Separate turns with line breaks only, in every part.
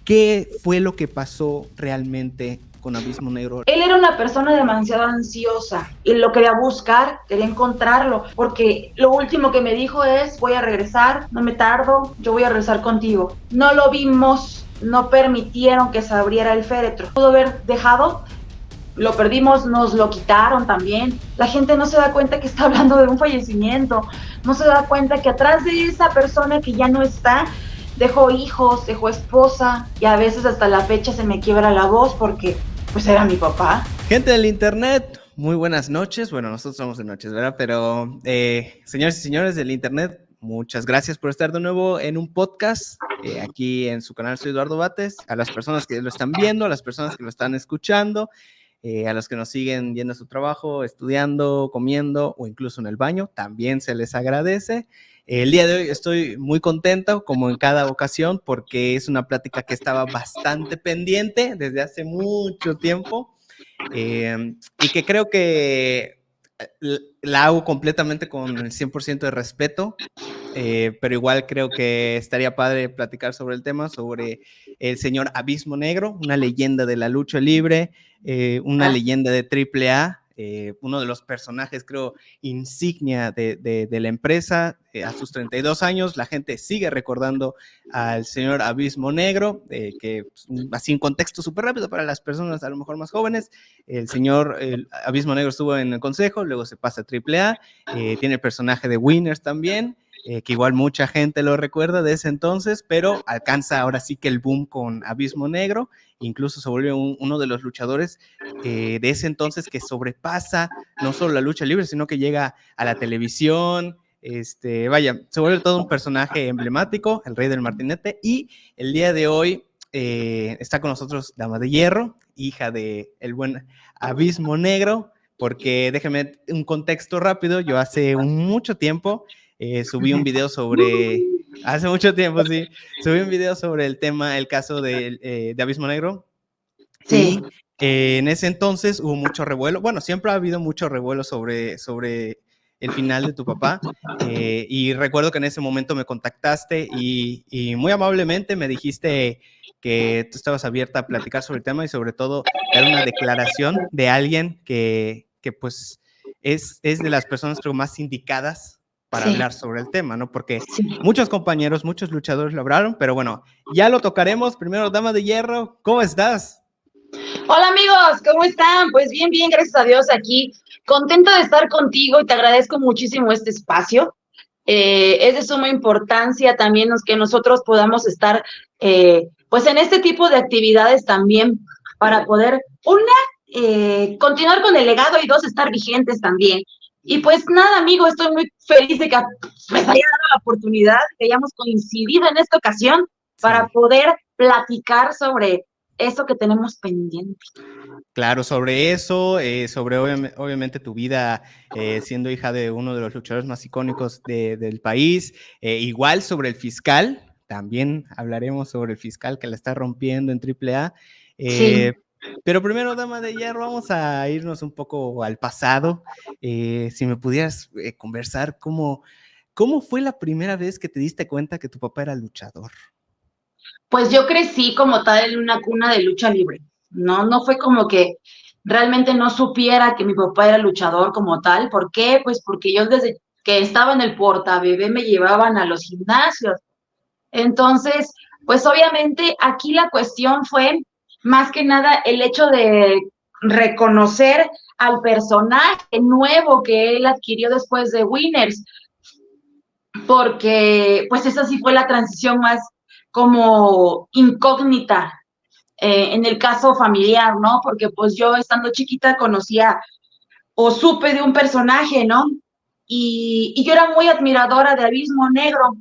¿Qué fue lo que pasó realmente con Abismo Negro?
Él era una persona demasiado ansiosa y lo quería buscar, quería encontrarlo, porque lo último que me dijo es: voy a regresar, no me tardo, yo voy a regresar contigo. No lo vimos, no permitieron que se abriera el féretro. Pudo haber dejado, lo perdimos, nos lo quitaron también. La gente no se da cuenta que está hablando de un fallecimiento, no se da cuenta que atrás de esa persona que ya no está, dejó hijos, dejó esposa, y a veces hasta la fecha se me quiebra la voz porque pues era mi papá.
Gente del internet, muy buenas noches. Bueno, nosotros somos de noches, ¿verdad? Pero señores y señores del internet, muchas gracias por estar de nuevo en un podcast aquí en su canal. Soy Eduardo Bates. A las personas que lo están viendo, a las personas que lo están escuchando, a los que nos siguen yendo a su trabajo, estudiando, comiendo o incluso en el baño, también se les agradece. El día de hoy estoy muy contento, como en cada ocasión, porque es una plática que estaba bastante pendiente desde hace mucho tiempo y que creo que la hago completamente con el 100% de respeto, pero igual creo que estaría padre platicar sobre el tema, sobre el señor Abismo Negro, una leyenda de la lucha libre, una leyenda de AAA, uno de los personajes, creo, insignia de la empresa. A sus 32 años, la gente sigue recordando al señor Abismo Negro, que así en contexto súper rápido para las personas a lo mejor más jóvenes, el señor Abismo Negro estuvo en el Consejo, luego se pasa a AAA, tiene el personaje de Winners también, que igual mucha gente lo recuerda de ese entonces, pero alcanza ahora sí que el boom con Abismo Negro, incluso se vuelve uno de los luchadores de ese entonces que sobrepasa no solo la lucha libre, sino que llega a la televisión, vaya, se vuelve todo un personaje emblemático, el Rey del Martinete, y el día de hoy está con nosotros Dama de Hierro, hija de el buen Abismo Negro, porque déjeme un contexto rápido, yo hace mucho tiempo subí un video sobre, hace mucho tiempo, sí, subí un video sobre el tema, el caso de Abismo Negro, sí. Y en ese entonces hubo mucho revuelo, bueno, siempre ha habido mucho revuelo sobre el final de tu papá, y recuerdo que en ese momento me contactaste y muy amablemente me dijiste que tú estabas abierta a platicar sobre el tema y sobre todo dar una declaración de alguien que pues es de las personas creo más indicadas para hablar sobre el tema, ¿no? Porque muchos compañeros, muchos luchadores lo hablaron, pero bueno, ya lo tocaremos. Primero, Dama de Hierro, ¿cómo estás?
Hola amigos, ¿cómo están? Pues bien, bien, gracias a Dios aquí. Contenta de estar contigo y te agradezco muchísimo este espacio. Es de suma importancia también que nosotros podamos estar pues en este tipo de actividades también para poder, una, continuar con el legado y dos, estar vigentes también. Y pues nada, amigo, estoy muy feliz de que me haya dado la oportunidad, que hayamos coincidido en esta ocasión para poder platicar sobre eso que tenemos pendiente.
Claro, sobre eso, sobre obviamente tu vida siendo hija de uno de los luchadores más icónicos del país, igual sobre el fiscal, también hablaremos sobre el fiscal que la está rompiendo en AAA.
Sí.
Pero primero, Dama de Hierro, vamos a irnos un poco al pasado. Si me pudieras conversar, ¿cómo fue la primera vez que te diste cuenta que tu papá era luchador?
Pues yo crecí como tal en una cuna de lucha libre, ¿no? No fue como que realmente no supiera que mi papá era luchador como tal. ¿Por qué? Pues porque yo desde que estaba en el portabebé me llevaban a los gimnasios. Entonces, pues obviamente aquí la cuestión fue más que nada el hecho de reconocer al personaje nuevo que él adquirió después de Winners, porque pues esa sí fue la transición más como incógnita en el caso familiar, ¿no? Porque pues yo estando chiquita conocía o supe de un personaje, ¿no? Y yo era muy admiradora de Abismo Negro.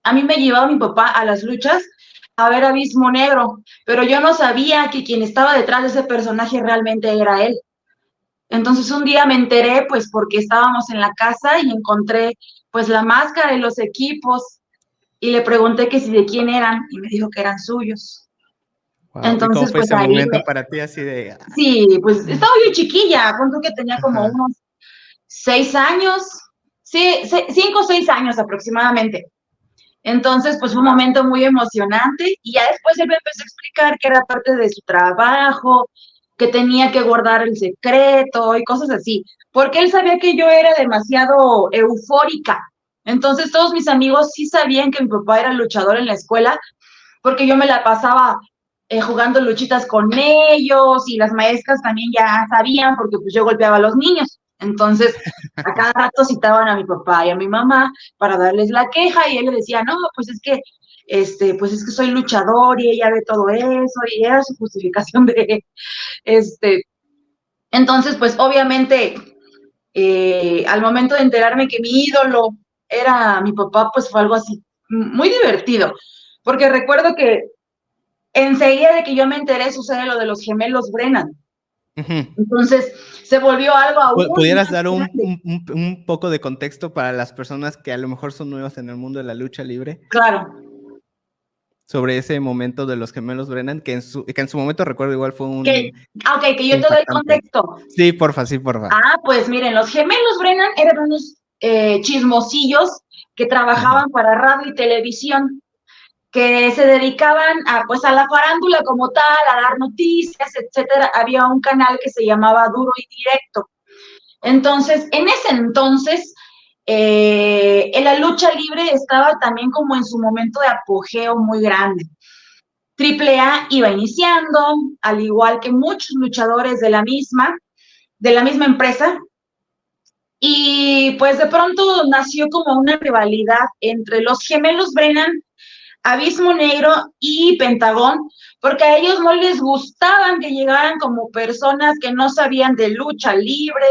A mí me llevaba mi papá a las luchas a ver Abismo Negro, pero yo no sabía que quien estaba detrás de ese personaje realmente era él. Entonces un día me enteré, pues porque estábamos en la casa y encontré pues la máscara y los equipos y le pregunté que si de quién eran y me dijo que eran suyos.
Wow.
Entonces,
¿Y cómo fue
pues
ese
ahí,
momento para ti así de...
sí, pues estaba yo chiquilla, cuento que tenía como unos 6 años, sí, 5 o 6 años aproximadamente. Entonces, pues fue un momento muy emocionante y ya después él me empezó a explicar que era parte de su trabajo, que tenía que guardar el secreto y cosas así, porque él sabía que yo era demasiado eufórica. Entonces, todos mis amigos sí sabían que mi papá era luchador en la escuela, porque yo me la pasaba jugando luchitas con ellos y las maestras también ya sabían porque pues yo golpeaba a los niños. Entonces, a cada rato citaban a mi papá y a mi mamá para darles la queja y él le decía, no, pues es que, pues es que soy luchador y ella ve todo eso y era su justificación de, este, entonces, pues obviamente, al momento de enterarme que mi ídolo era mi papá, pues fue algo así muy divertido, porque recuerdo que enseguida de que yo me enteré sucede lo de los gemelos Brennan.
Ujú.
Entonces se volvió algo aún
¿Pudieras
más
dar
grande.
un poco de contexto para las personas que a lo mejor son nuevas en el mundo de la lucha libre
Claro.
sobre ese momento de los gemelos Brennan, que en su momento recuerdo igual fue
Que, ok, que yo te doy el
impactante?
contexto.
Sí, porfa, sí, porfa.
Ah, pues miren, los gemelos Brennan eran unos chismosillos que trabajaban para radio y televisión, que se dedicaban a, pues, a la farándula como tal, a dar noticias, etcétera. Había un canal que se llamaba Duro y Directo. Entonces, en ese entonces, en la lucha libre estaba también como en su momento de apogeo muy grande. Triple A iba iniciando, al igual que muchos luchadores de la misma empresa, y pues de pronto nació como una rivalidad entre los gemelos Brennan, Abismo Negro y Pentagón, porque a ellos no les gustaban que llegaran como personas que no sabían de lucha libre,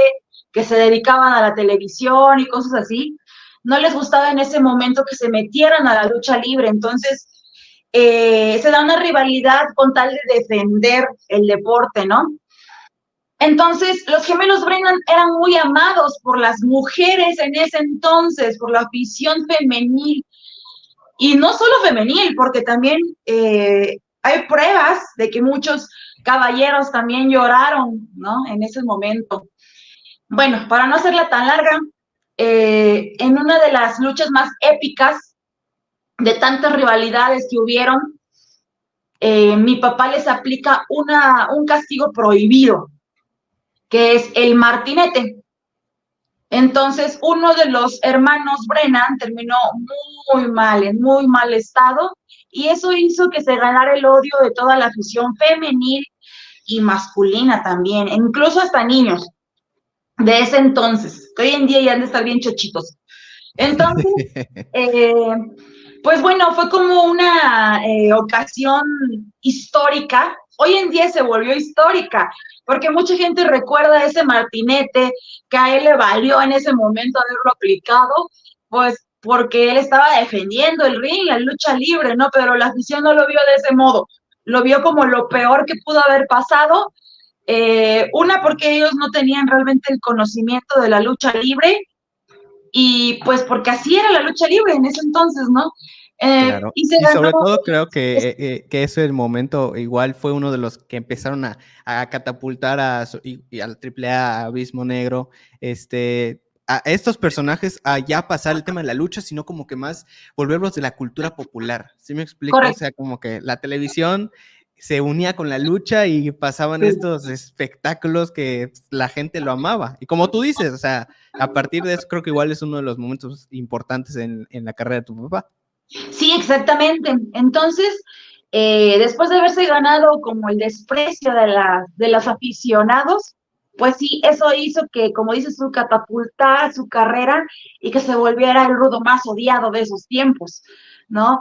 que se dedicaban a la televisión y cosas así. No les gustaba en ese momento que se metieran a la lucha libre. Entonces, se da una rivalidad con tal de defender el deporte, ¿no? Entonces, los gemelos Brennan eran muy amados por las mujeres en ese entonces, por la afición femenil. Y no solo femenil, porque también hay pruebas de que muchos caballeros también lloraron, ¿no? En ese momento. Bueno, para no hacerla tan larga, en una de las luchas más épicas de tantas rivalidades que hubieron, mi papá les aplica un castigo prohibido, que es el martinete. Entonces, uno de los hermanos Brennan terminó muy mal, en muy mal estado, y eso hizo que se ganara el odio de toda la afición femenil y masculina también, incluso hasta niños de ese entonces, que hoy en día ya han de estar bien chochitos. Entonces, eh, pues bueno, fue como una ocasión histórica. Hoy en día se volvió histórica, porque mucha gente recuerda ese martinete que a él le valió en ese momento haberlo aplicado, pues porque él estaba defendiendo el ring, la lucha libre, ¿no? Pero la afición no lo vio de ese modo, lo vio como lo peor que pudo haber pasado. Una, porque ellos no tenían realmente el conocimiento de la lucha libre, y pues porque así era la lucha libre en ese entonces, ¿no?
Claro,
Y se
y
ganó.
sobre todo creo que ese momento igual fue uno de los que empezaron a catapultar y al Triple A, Abismo Negro, a estos personajes a ya pasar el tema de la lucha, sino como que más volverlos de la cultura popular, ¿sí me explico? O
Correcto.
sea, como que la televisión se unía con la lucha y pasaban
Sí.
estos espectáculos que la gente lo amaba. Y como tú dices, o sea, a partir de eso creo que igual es uno de los momentos importantes en la carrera de tu papá.
Sí, exactamente. Entonces, después de haberse ganado como el desprecio de los aficionados, pues sí, eso hizo que, como dices tú, catapultara su carrera y que se volviera el rudo más odiado de esos tiempos, ¿no?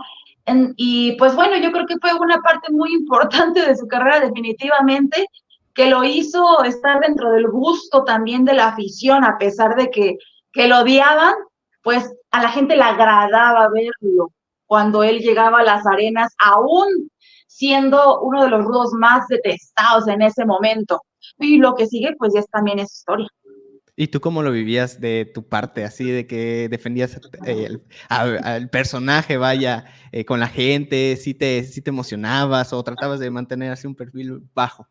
Y pues bueno, yo creo que fue una parte muy importante de su carrera definitivamente, que lo hizo estar dentro del gusto también de la afición, a pesar de que lo odiaban, pues a la gente le agradaba verlo cuando él llegaba a las arenas, aún siendo uno de los rudos más detestados en ese momento. Y lo que sigue, pues ya también es historia.
¿Y tú cómo lo vivías de tu parte, así de que defendías al personaje, vaya, con la gente? ¿Sí te emocionabas o tratabas de mantener así un perfil bajo?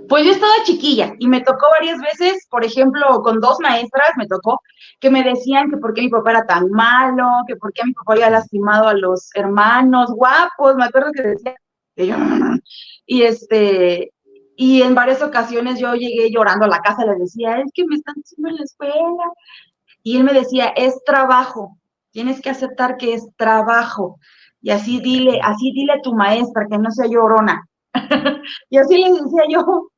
Pues yo estaba chiquilla y me tocó varias veces, por ejemplo, con 2 maestras me tocó que me decían que por qué mi papá era tan malo, que por qué mi papá había lastimado a los hermanos guapos, me acuerdo que decía, y yo, y y en varias ocasiones yo llegué llorando a la casa, les decía, es que me están diciendo en la escuela, y él me decía, es trabajo, tienes que aceptar que es trabajo, y
Okay.
así dile a tu maestra que no sea llorona, y así le decía yo,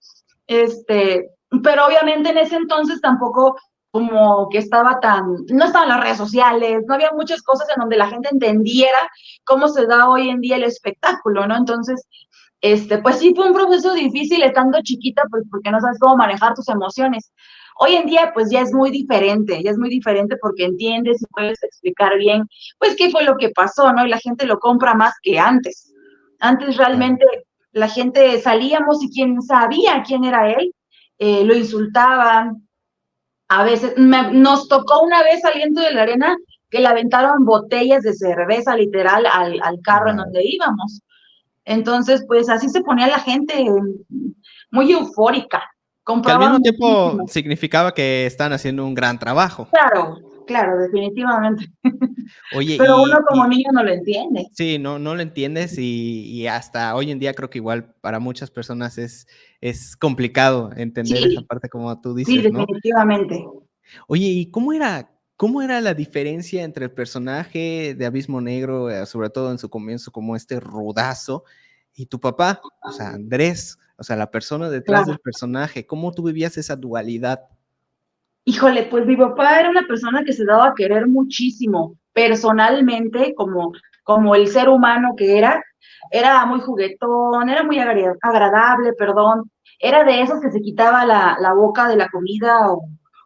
este, pero obviamente en ese entonces tampoco como que no estaban las redes sociales, no había muchas cosas en donde la gente entendiera cómo se da hoy en día el espectáculo, ¿no? Entonces, pues sí fue un proceso difícil estando chiquita, pues porque no sabes cómo manejar tus emociones. Hoy en día, pues ya es muy diferente porque entiendes y puedes explicar bien, pues qué fue lo que pasó, ¿no? Y la gente lo compra más que antes. Antes
Claro.
realmente la gente salíamos y quien sabía quién era él, lo insultaban. A veces, nos tocó una vez saliendo de la arena que le aventaron botellas de cerveza literal al carro en
Wow.
donde íbamos. Entonces, pues así se ponía la gente muy eufórica,
Que al
compraban
mismo tiempo
muchísimo.
significaba que están haciendo un gran trabajo.
Claro, claro, definitivamente.
Oye,
Pero uno como niño no lo entiende.
sí, no lo entiendes y hasta hoy en día creo que igual para muchas personas es complicado entender esa
Sí,
parte como tú
sí,
dices, ¿no?
definitivamente.
Oye, ¿y cómo era la diferencia entre el personaje de Abismo Negro, sobre todo en su comienzo, como este rudazo, y tu papá? O sea, Andrés, o sea, la persona detrás
Claro.
del personaje. ¿Cómo tú vivías esa dualidad?
Híjole, pues mi papá era una persona que se daba a querer muchísimo, personalmente, como el ser humano que era muy juguetón, era muy agradable, perdón, era de esos que se quitaba la boca de la comida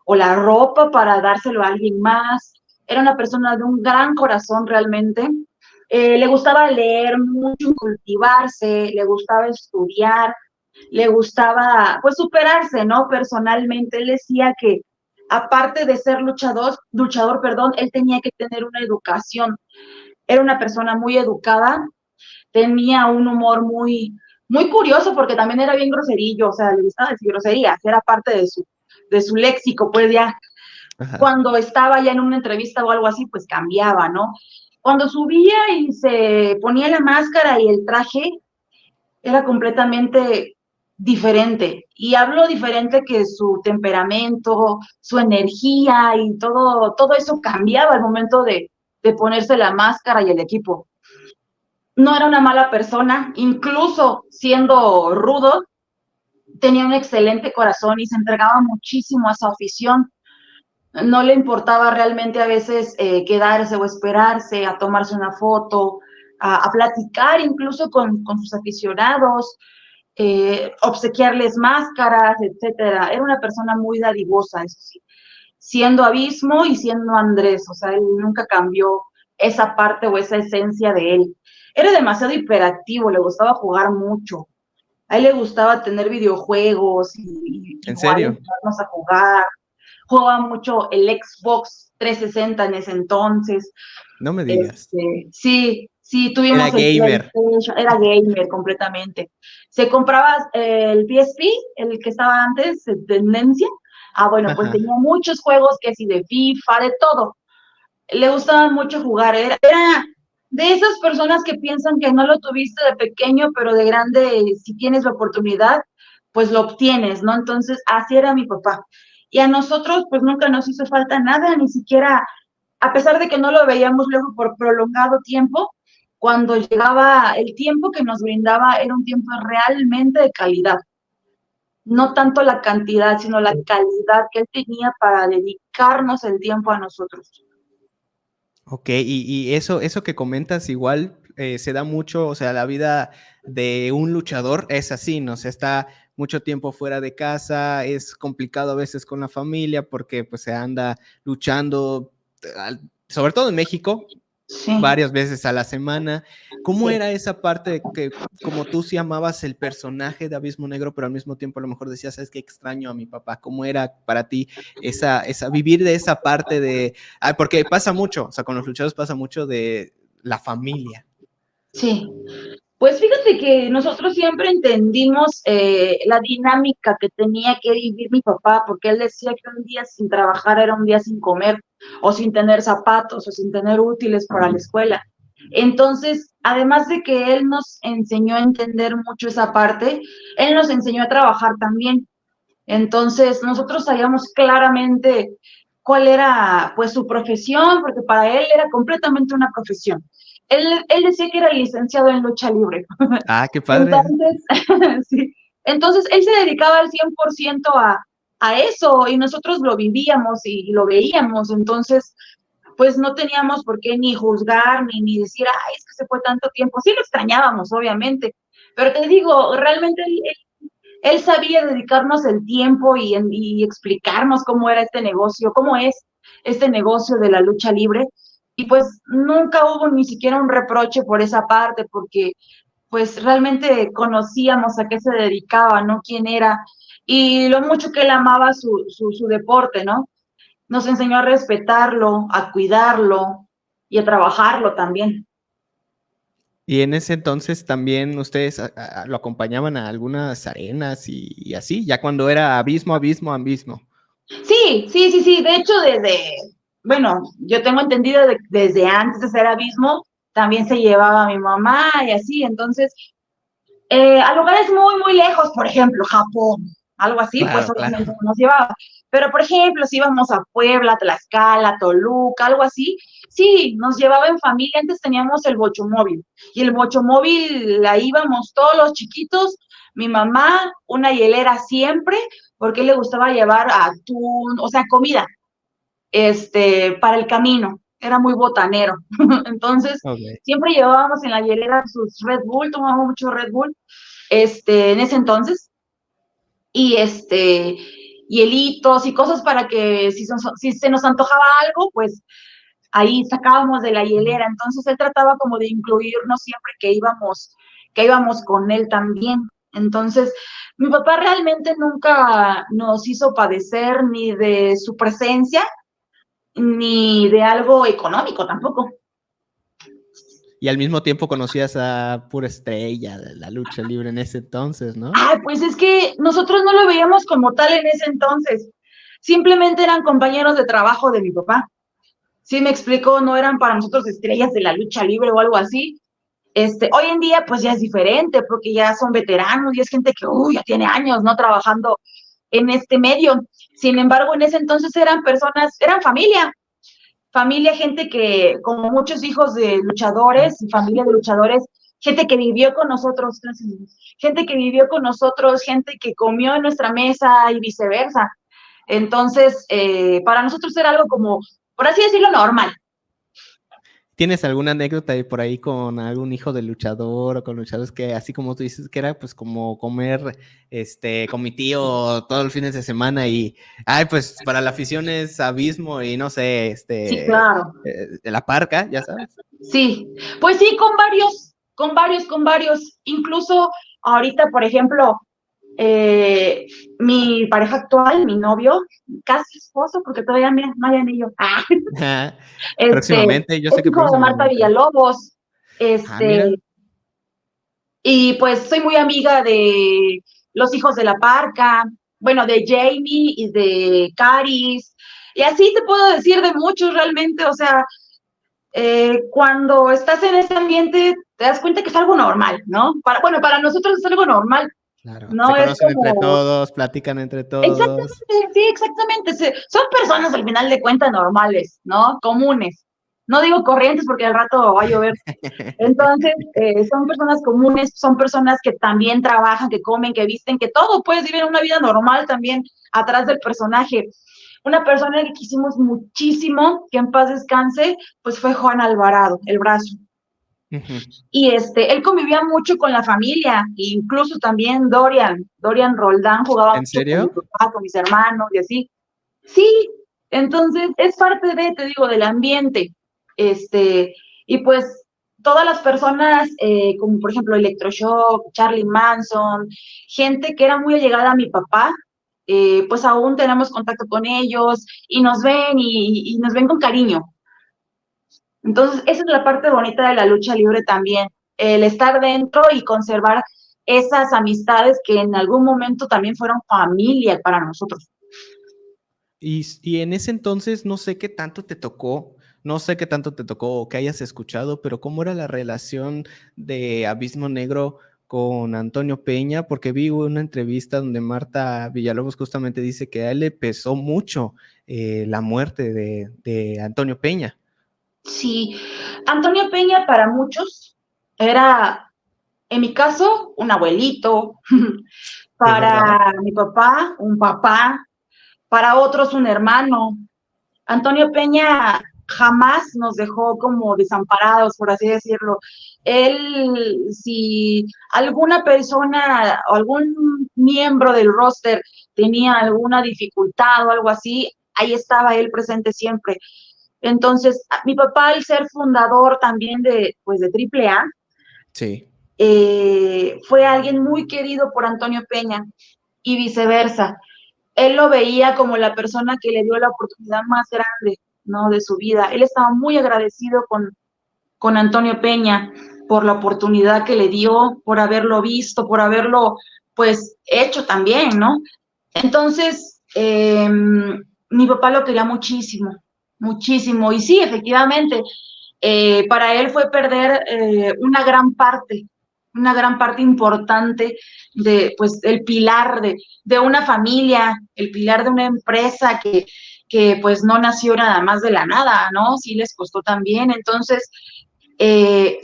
o la ropa para dárselo a alguien más, era una persona de un gran corazón realmente. Le gustaba leer mucho, cultivarse, le gustaba estudiar, le gustaba pues superarse, ¿no? Personalmente, él decía que aparte de ser luchador, perdón, él tenía que tener una educación. Era una persona muy educada, tenía un humor muy curioso porque también era bien groserillo, o sea, le gustaba decir groserías, era parte de su léxico, pues ya
Ajá.
cuando estaba ya en una entrevista o algo así, pues cambiaba, ¿no? Cuando subía y se ponía la máscara y el traje, era completamente diferente. Y hablo diferente que su temperamento, su energía y todo eso cambiaba al momento de ponerse la máscara y el equipo. No era una mala persona, incluso siendo rudo, tenía un excelente corazón y se entregaba muchísimo a esa afición. No le importaba realmente a veces quedarse o esperarse a tomarse una foto, a platicar incluso con sus aficionados, obsequiarles máscaras, etcétera. Era una persona muy dadivosa, eso sí, siendo Abismo y siendo Andrés, o sea, él nunca cambió esa parte o esa esencia de él. Era demasiado hiperactivo, le gustaba jugar mucho. A él le gustaba tener videojuegos y
¿En
igual
serio?
invitarnos a jugar. Jugaba mucho el Xbox 360 en ese entonces.
No me digas.
Sí,
Era
tuvimos el
gamer.
PlayStation, era gamer completamente. Se compraba el PSP, el que estaba antes, de tendencia. Ah, bueno, pues
Ajá.
tenía muchos juegos que sí, de FIFA, de todo. Le gustaba mucho jugar. Era de esas personas que piensan que no lo tuviste de pequeño, pero de grande, si tienes la oportunidad, pues lo obtienes, ¿no? Entonces, así era mi papá. Y a nosotros, pues nunca nos hizo falta nada, ni siquiera a pesar de que no lo veíamos luego por prolongado tiempo, cuando llegaba el tiempo que nos brindaba era un tiempo realmente de calidad. No tanto la cantidad, sino la calidad que él tenía para dedicarnos el tiempo a nosotros.
Ok, y eso que comentas igual se da mucho, o sea, la vida de un luchador es así, ¿no? O sea, está mucho tiempo fuera de casa, es complicado a veces con la familia porque pues se anda luchando, sobre todo en México.
Sí,
varias veces a la semana. ¿Cómo
sí.
era esa parte de que, como tú sí amabas el personaje de Abismo Negro, pero al mismo tiempo a lo mejor decías, ¿sabes qué? Extraño a mi papá. ¿Cómo era para ti vivir de esa parte de, porque pasa mucho, o sea, con los luchadores pasa mucho de la familia?
Sí, pues fíjate que nosotros siempre entendimos la dinámica que tenía que vivir mi papá, porque él decía que un día sin trabajar era un día sin comer, o sin tener zapatos, o sin tener útiles para la escuela. Entonces, además de que él nos enseñó a entender mucho esa parte, él nos enseñó a trabajar también. Entonces, nosotros sabíamos claramente cuál era, pues, su profesión, porque para él era completamente una profesión. Él decía que era licenciado en lucha libre.
Ah, qué padre.
Entonces, sí. Entonces, él se dedicaba al 100% a eso y nosotros lo vivíamos y lo veíamos. Entonces, pues no teníamos por qué ni juzgar ni decir, ay, es que se fue tanto tiempo. Sí lo extrañábamos, obviamente. Pero te digo, realmente él sabía dedicarnos el tiempo y explicarnos cómo era este negocio, cómo es este negocio de la lucha libre. Y pues nunca hubo ni siquiera un reproche por esa parte, porque pues realmente conocíamos a qué se dedicaba, ¿no? Quién era, y lo mucho que él amaba su deporte, ¿no? Nos enseñó a respetarlo, a cuidarlo y a trabajarlo también.
Y en ese entonces también ustedes lo acompañaban a algunas arenas y así, ya cuando era abismo, abismo, abismo.
Sí, sí, sí, sí. De hecho, bueno, yo tengo entendido desde antes de ser Abismo, también se llevaba a mi mamá y así. Entonces, a lugares muy, muy lejos, por ejemplo, Japón, algo así, pues
Claro, claro.
obviamente no nos llevaba. Pero, por ejemplo, si íbamos a Puebla, Tlaxcala, Toluca, algo así, sí, nos llevaba en familia. Antes teníamos el bochomóvil, y el bochomóvil la íbamos todos los chiquitos, mi mamá, una hielera siempre, porque le gustaba llevar atún, o sea, comida, para el camino. Era muy botanero. Entonces,
Okay.
siempre llevábamos en la hielera sus Red Bull, tomábamos mucho Red Bull, en ese entonces, y hielitos y cosas para que si se nos antojaba algo, pues ahí sacábamos de la hielera. Entonces él trataba como de incluirnos siempre que íbamos con él también. Entonces, mi papá realmente nunca nos hizo padecer ni de su presencia, ni de algo económico tampoco.
Y al mismo tiempo conocías a pura estrella de la lucha libre en ese entonces, ¿no?
Ah, pues es que nosotros no lo veíamos como tal en ese entonces. Simplemente eran compañeros de trabajo de mi papá. Sí me explicó, no eran para nosotros estrellas de la lucha libre o algo así. Hoy en día pues ya es diferente porque ya son veteranos y es gente que ya tiene años, ¿no? Trabajando en este medio. Sin embargo, en ese entonces eran personas, eran familia, gente que, como muchos hijos de luchadores y familia de luchadores, gente que vivió con nosotros, gente que vivió con nosotros, gente que comió en nuestra mesa y viceversa. Entonces, para nosotros era algo como, por así decirlo, normal.
¿Tienes alguna anécdota ahí por ahí con algún hijo de luchador o con luchadores que, así como tú dices, que era pues como comer con mi tío todos los fines de semana y, pues para la afición es abismo y no sé,
Sí, claro.
la parca, ya sabes?
Sí, pues sí, con varios. Incluso ahorita, por ejemplo, mi pareja actual, mi novio, casi esposo, porque todavía no hay anillo.
Próximamente, yo sé
Es
que
hijo de Marta
próximamente.
Villalobos.
Mira.
Y pues soy muy amiga de los hijos de la Parca, bueno, de Jamie y de Caris. Y así te puedo decir de muchos realmente, o sea, cuando estás en ese ambiente te das cuenta que es algo normal, ¿no? Para nosotros es algo normal,
Claro, se
¿no? Es
conocen entre
como,
todos, platican entre todos.
exactamente, sí, exactamente. Son personas al final de cuentas normales, ¿no? Comunes. No digo corrientes porque al rato va a llover. Entonces, son personas comunes, son personas que también trabajan, que comen, que visten, que todo, puedes vivir una vida normal también atrás del personaje. Una persona que quisimos muchísimo, que en paz descanse, pues fue Juan Alvarado, el brazo. Y él convivía mucho con la familia, e incluso también Dorian Roldán jugaba
¿En
mucho con mi
serio?
papá, con mis hermanos y así. Sí, entonces es parte te digo, del ambiente. Y pues todas las personas, como por ejemplo Electroshock, Charlie Manson, gente que era muy allegada a mi papá, pues aún tenemos contacto con ellos y nos ven y nos ven con cariño. Entonces, esa es la parte bonita de la lucha libre también, el estar dentro y conservar esas amistades que en algún momento también fueron familia para nosotros.
Y en ese entonces no sé qué tanto te tocó, no sé qué tanto te tocó o que hayas escuchado, pero ¿cómo era la relación de Abismo Negro con Antonio Peña? Porque vi una entrevista donde Marta Villalobos justamente dice que a él le pesó mucho la muerte de Antonio Peña.
Sí, Antonio Peña para muchos era, en mi caso, un abuelito,
De verdad.
para mi papá, un papá, para otros un hermano. Antonio Peña jamás nos dejó como desamparados, por así decirlo. Él, si alguna persona o algún miembro del roster tenía alguna dificultad o algo así, ahí estaba él presente siempre. Entonces, mi papá, al ser fundador también de, pues, de AAA,
Sí.
fue alguien muy querido por Antonio Peña y viceversa. Él lo veía como la persona que le dio la oportunidad más grande, ¿no?, de su vida. Él estaba muy agradecido con Antonio Peña por la oportunidad que le dio, por haberlo visto, por haberlo, pues, hecho también, ¿no? Entonces, mi papá lo quería muchísimo, muchísimo. Y sí, efectivamente, para él fue perder una gran parte importante de, pues, el pilar de una familia, el pilar de una empresa que pues no nació nada más de la nada, ¿no? Sí les costó también. Entonces,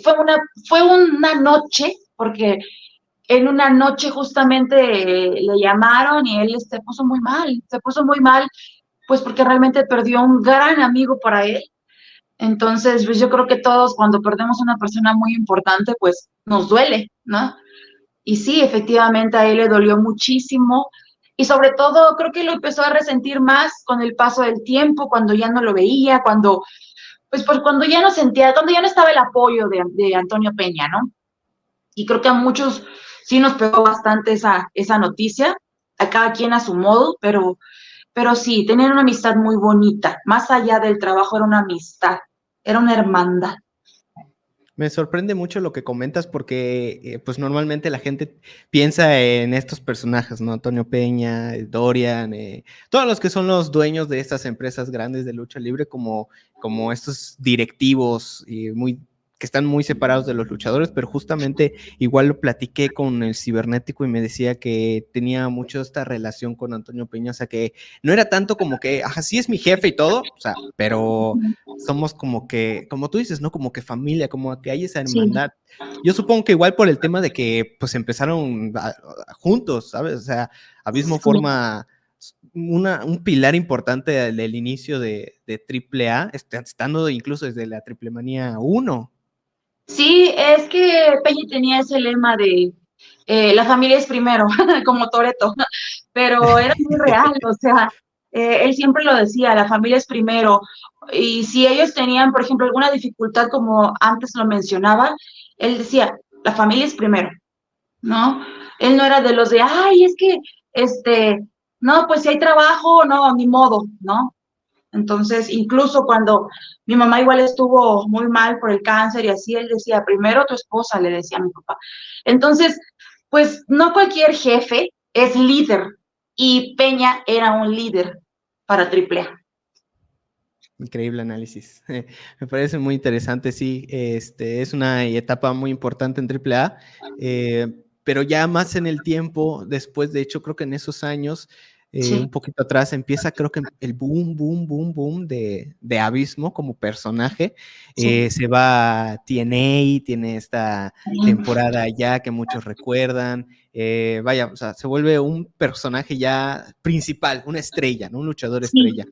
fue una noche, porque en una noche justamente le llamaron y él se puso muy mal, pues porque realmente perdió un gran amigo para él. Entonces, pues yo creo que todos cuando perdemos una persona muy importante, pues nos duele, ¿no? Y sí, efectivamente a él le dolió muchísimo y sobre todo creo que lo empezó a resentir más con el paso del tiempo, cuando ya no lo veía, pues cuando ya no sentía, cuando ya no estaba el apoyo de Antonio Peña, ¿no? Y creo que a muchos sí nos pegó bastante esa noticia, a cada quien a su modo, pero sí, tenían una amistad muy bonita, más allá del trabajo era una amistad, era una hermandad.
Me sorprende mucho lo que comentas porque pues normalmente la gente piensa en estos personajes, ¿no? Antonio Peña, Dorian, todos los que son los dueños de estas empresas grandes de lucha libre como estos directivos que están muy separados de los luchadores, pero justamente igual lo platiqué con el cibernético y me decía que tenía mucho esta relación con Antonio Peña, o sea que no era tanto como que, ajá, sí es mi jefe y todo, o sea, pero somos como que, como tú dices, ¿no? Como que familia, como que hay esa
Sí,
hermandad. Yo supongo que igual por el tema de que pues empezaron juntos, ¿sabes? O sea, Abismo
sí.
forma un pilar importante del inicio de AAA, estando incluso desde la Triple Manía 1.
Sí, es que Peña tenía ese lema de la familia es primero, como Toreto, pero era muy real, o sea, él siempre lo decía, la familia es primero, y si ellos tenían, por ejemplo, alguna dificultad, como antes lo mencionaba, él decía, la familia es primero, ¿no? Él no era de los de, ay, es que, no, pues si hay trabajo, no, ni modo, ¿no? Entonces, incluso cuando mi mamá igual estuvo muy mal por el cáncer y así, él decía, primero tu esposa, le decía a mi papá. Entonces, pues no cualquier jefe es líder y Peña era un líder para AAA.
Increíble análisis. Me parece muy interesante, sí. Es una etapa muy importante en AAA, pero ya más en el tiempo, después, de hecho, creo que en esos años, un
Sí,
poquito atrás, empieza, creo que el boom, boom, boom, boom de Abismo como personaje.
sí.
Se va a TNA, tiene esta temporada ya que muchos recuerdan. Vaya, o sea, se vuelve un personaje ya principal, una estrella, ¿no? Un luchador
Sí.
estrella.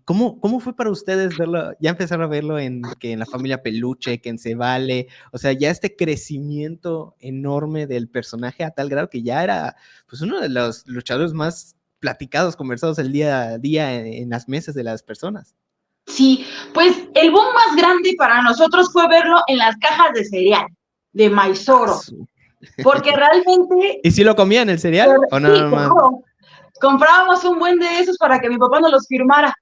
¿Cómo fue para ustedes verlo? Ya empezaron a verlo que en la familia Peluche, que en Se Vale, o sea, ya este crecimiento enorme del personaje a tal grado que ya era pues uno de los luchadores más platicados, conversados el día a día en las mesas de las personas.
Sí, pues el boom más grande para nosotros fue verlo en las cajas de cereal de Maizoro, porque realmente,
¿Y si lo comían el cereal o
sí,
nada más?
claro, comprábamos un buen de esos para que mi papá nos los firmara.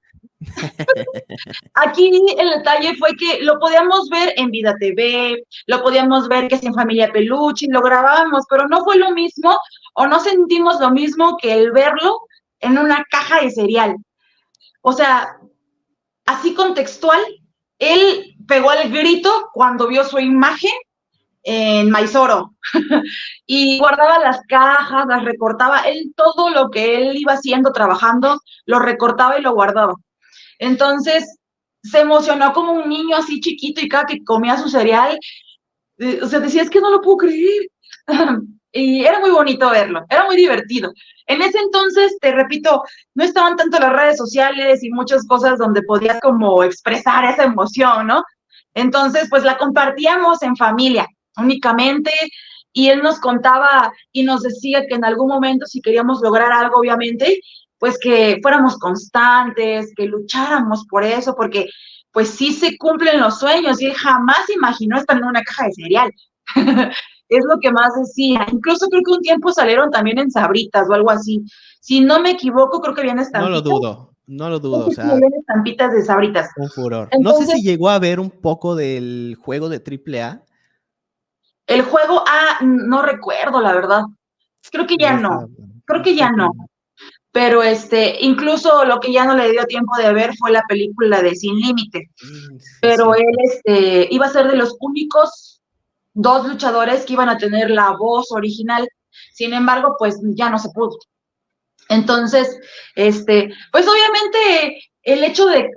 Aquí el detalle fue que lo podíamos ver en Vida TV, lo podíamos ver que es en Familia Peluche, lo grabábamos, pero no fue lo mismo o no sentimos lo mismo que el verlo en una caja de cereal. O sea, así contextual, él pegó el grito cuando vio su imagen en Maizoro y guardaba las cajas, las recortaba, él todo lo que él iba haciendo, trabajando, lo recortaba y lo guardaba. Entonces, se emocionó como un niño así chiquito y cada que comía su cereal, o sea, decía, es que no lo puedo creer. Y era muy bonito verlo, era muy divertido. En ese entonces, te repito, no estaban tanto las redes sociales y muchas cosas donde podías como expresar esa emoción, ¿no? Entonces, pues la compartíamos en familia únicamente y él nos contaba y nos decía que en algún momento si queríamos lograr algo, obviamente, pues que fuéramos constantes, que lucháramos por eso, porque pues sí se cumplen los sueños y él jamás imaginó estar en una caja de cereal. Es lo que más decía. Incluso creo que un tiempo salieron también en Sabritas o algo así. Si no me equivoco, creo que habían
No lo
estampitas.
dudo, no lo
Creo
dudo, o
que sí,
sea,
habían estampitas de Sabritas.
un furor. No sé
Entonces,
si llegó a ver un poco del juego de AAA.
el juego, no recuerdo, la verdad. Creo que ya
Ya
no.
estaba,
Creo que ya
creo que
no. Pero incluso lo que ya no le dio tiempo de ver fue la película de Sin Límite.
sí, sí es
Pero él,
cierto.
iba a ser de los únicos dos luchadores que iban a tener la voz original. Sin embargo, pues ya no se pudo. Entonces, pues obviamente el hecho de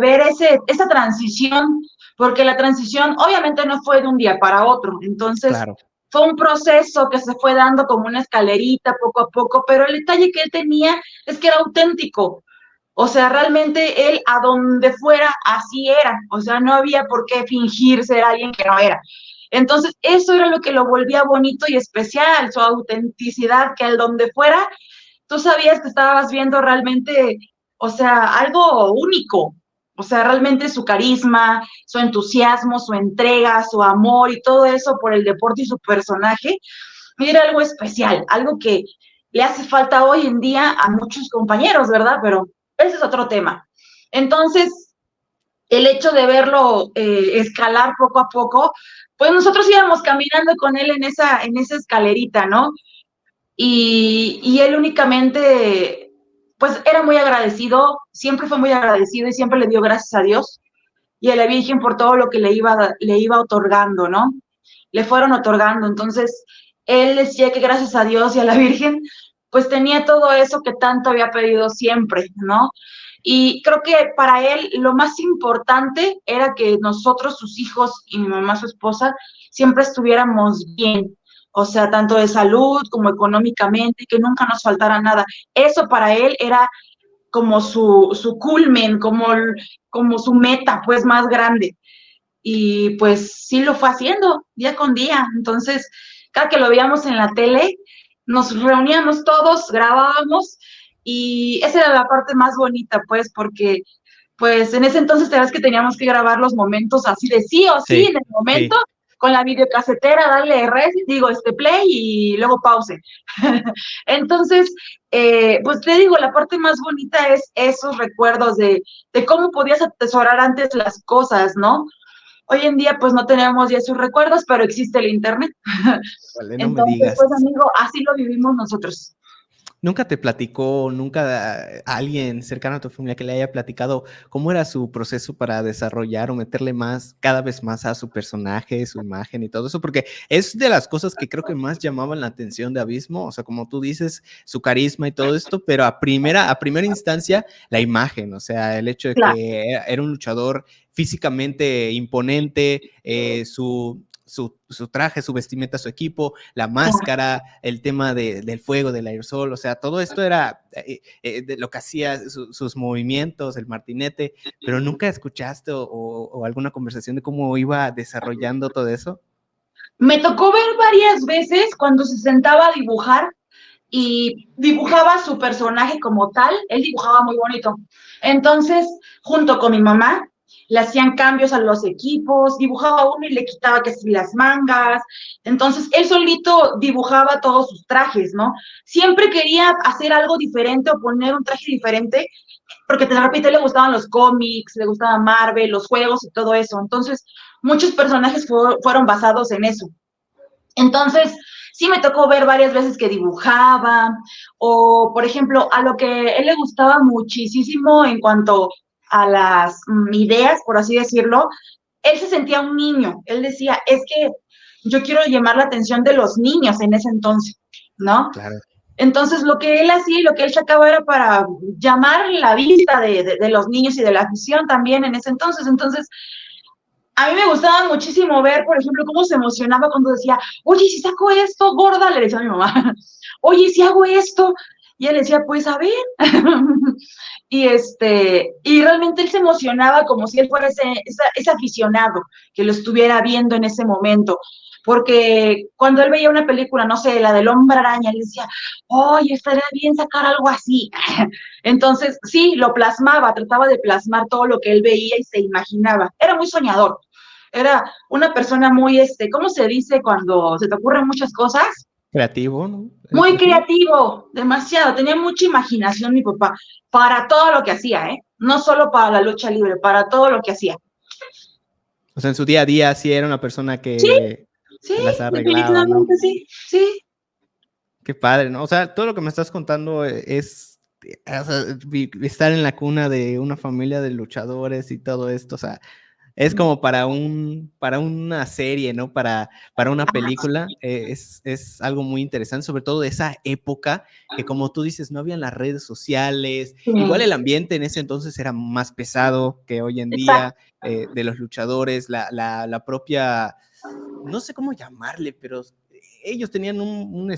ver esa transición, porque la transición obviamente no fue de un día para otro, entonces
Claro.
fue un proceso que se fue dando como una escalerita poco a poco, pero el detalle que él tenía es que era auténtico. O sea, realmente él a donde fuera así era, o sea, no había por qué fingir ser alguien que no era. Entonces, eso era lo que lo volvía bonito y especial, su autenticidad, que al donde fuera tú sabías que estabas viendo realmente, o sea, algo único. O sea, realmente su carisma, su entusiasmo, su entrega, su amor y todo eso por el deporte y su personaje, era algo especial, algo que le hace falta hoy en día a muchos compañeros, ¿verdad? Pero ese es otro tema. Entonces, el hecho de verlo escalar poco a poco, pues nosotros íbamos caminando con él en esa escalerita, ¿no? Y él únicamente, pues era muy agradecido, siempre fue muy agradecido y siempre le dio gracias a Dios y a la Virgen por todo lo que le iba otorgando, ¿no? Le fueron otorgando. Entonces, él decía que gracias a Dios y a la Virgen, pues tenía todo eso que tanto había pedido siempre, ¿no? Y creo que para él lo más importante era que nosotros, sus hijos y mi mamá, su esposa, siempre estuviéramos bien, o sea, tanto de salud como económicamente, que nunca nos faltara nada. Eso para él era como su culmen, como su meta, pues, más grande. Y pues sí lo fue haciendo día con día. Entonces, cada que lo veíamos en la tele, nos reuníamos todos, grabábamos y esa era la parte más bonita, pues, porque pues en ese entonces te ves que teníamos que grabar los momentos así de sí o sí, en
Sí,
el momento,
sí.
con la videocasetera, darle play y luego pause. Entonces, pues te digo, la parte más bonita es esos recuerdos de cómo podías atesorar antes las cosas, ¿no? Hoy en día, pues no tenemos ya esos recuerdos, pero existe el Internet.
Vale, no me
Entonces,
digas.
pues amigo, así lo vivimos nosotros.
¿Nunca te platicó, nunca alguien cercano a tu familia que le haya platicado cómo era su proceso para desarrollar o meterle más, cada vez más a su personaje, su imagen y todo eso? Porque es de las cosas que creo que más llamaban la atención de Abismo, o sea, como tú dices, su carisma y todo esto, pero a primera instancia, la imagen, o sea, el hecho de
Claro.
que era un luchador físicamente imponente, su traje, su vestimenta, su equipo, la máscara, el tema del fuego, del aerosol, o sea, todo esto era de lo que hacía, sus movimientos, el martinete, pero nunca escuchaste o alguna conversación de cómo iba desarrollando todo eso.
Me tocó ver varias veces cuando se sentaba a dibujar y dibujaba su personaje como tal, él dibujaba muy bonito. Entonces, junto con mi mamá, le hacían cambios a los equipos, dibujaba uno y le quitaba que si las mangas. Entonces, él solito dibujaba todos sus trajes, ¿no? Siempre quería hacer algo diferente o poner un traje diferente, porque de repente le gustaban los cómics, le gustaba Marvel, los juegos y todo eso. Entonces, muchos personajes fueron basados en eso. Entonces, sí me tocó ver varias veces que dibujaba, o por ejemplo, a lo que él le gustaba muchísimo en cuanto a las ideas, por así decirlo, él se sentía un niño. Él decía, es que yo quiero llamar la atención de los niños en ese entonces, ¿no?
Claro.
Entonces, lo que él hacía y lo que él sacaba era para llamar la vista de los niños y de la afición también en ese entonces. Entonces, a mí me gustaba muchísimo ver, por ejemplo, cómo se emocionaba cuando decía, oye, si saco esto, gorda, le decía a mi mamá, oye, si hago esto, y él decía, pues a ver, y realmente él se emocionaba como si él fuera ese aficionado que lo estuviera viendo en ese momento, porque cuando él veía una película, no sé, la del Hombre Araña, él decía, oye, estaría bien sacar algo así. Entonces, sí, lo plasmaba, trataba de plasmar todo lo que él veía y se imaginaba. Era muy soñador. Era una persona muy, ¿cómo se dice cuando se te ocurren muchas cosas?
Creativo, ¿no?
Muy
Creativo.
creativo, demasiado. Tenía mucha imaginación mi papá para todo lo que hacía, ¿eh? No solo para la lucha libre, para todo lo que hacía.
O sea, en su día a día sí era una persona
Sí,
que
sí,
se las arreglaba, ¿no?
definitivamente sí, sí.
Qué padre, ¿no? O sea, todo lo que me estás contando es, o sea, estar en la cuna de una familia de luchadores y todo esto, o sea, es como para una serie, ¿no? Para una película, es algo muy interesante, sobre todo de esa época que, como tú dices, no habían las redes sociales,
Sí,
igual el ambiente en ese entonces era más pesado que hoy en día,
exacto.
de los luchadores, la propia, no sé cómo llamarle, pero ellos tenían un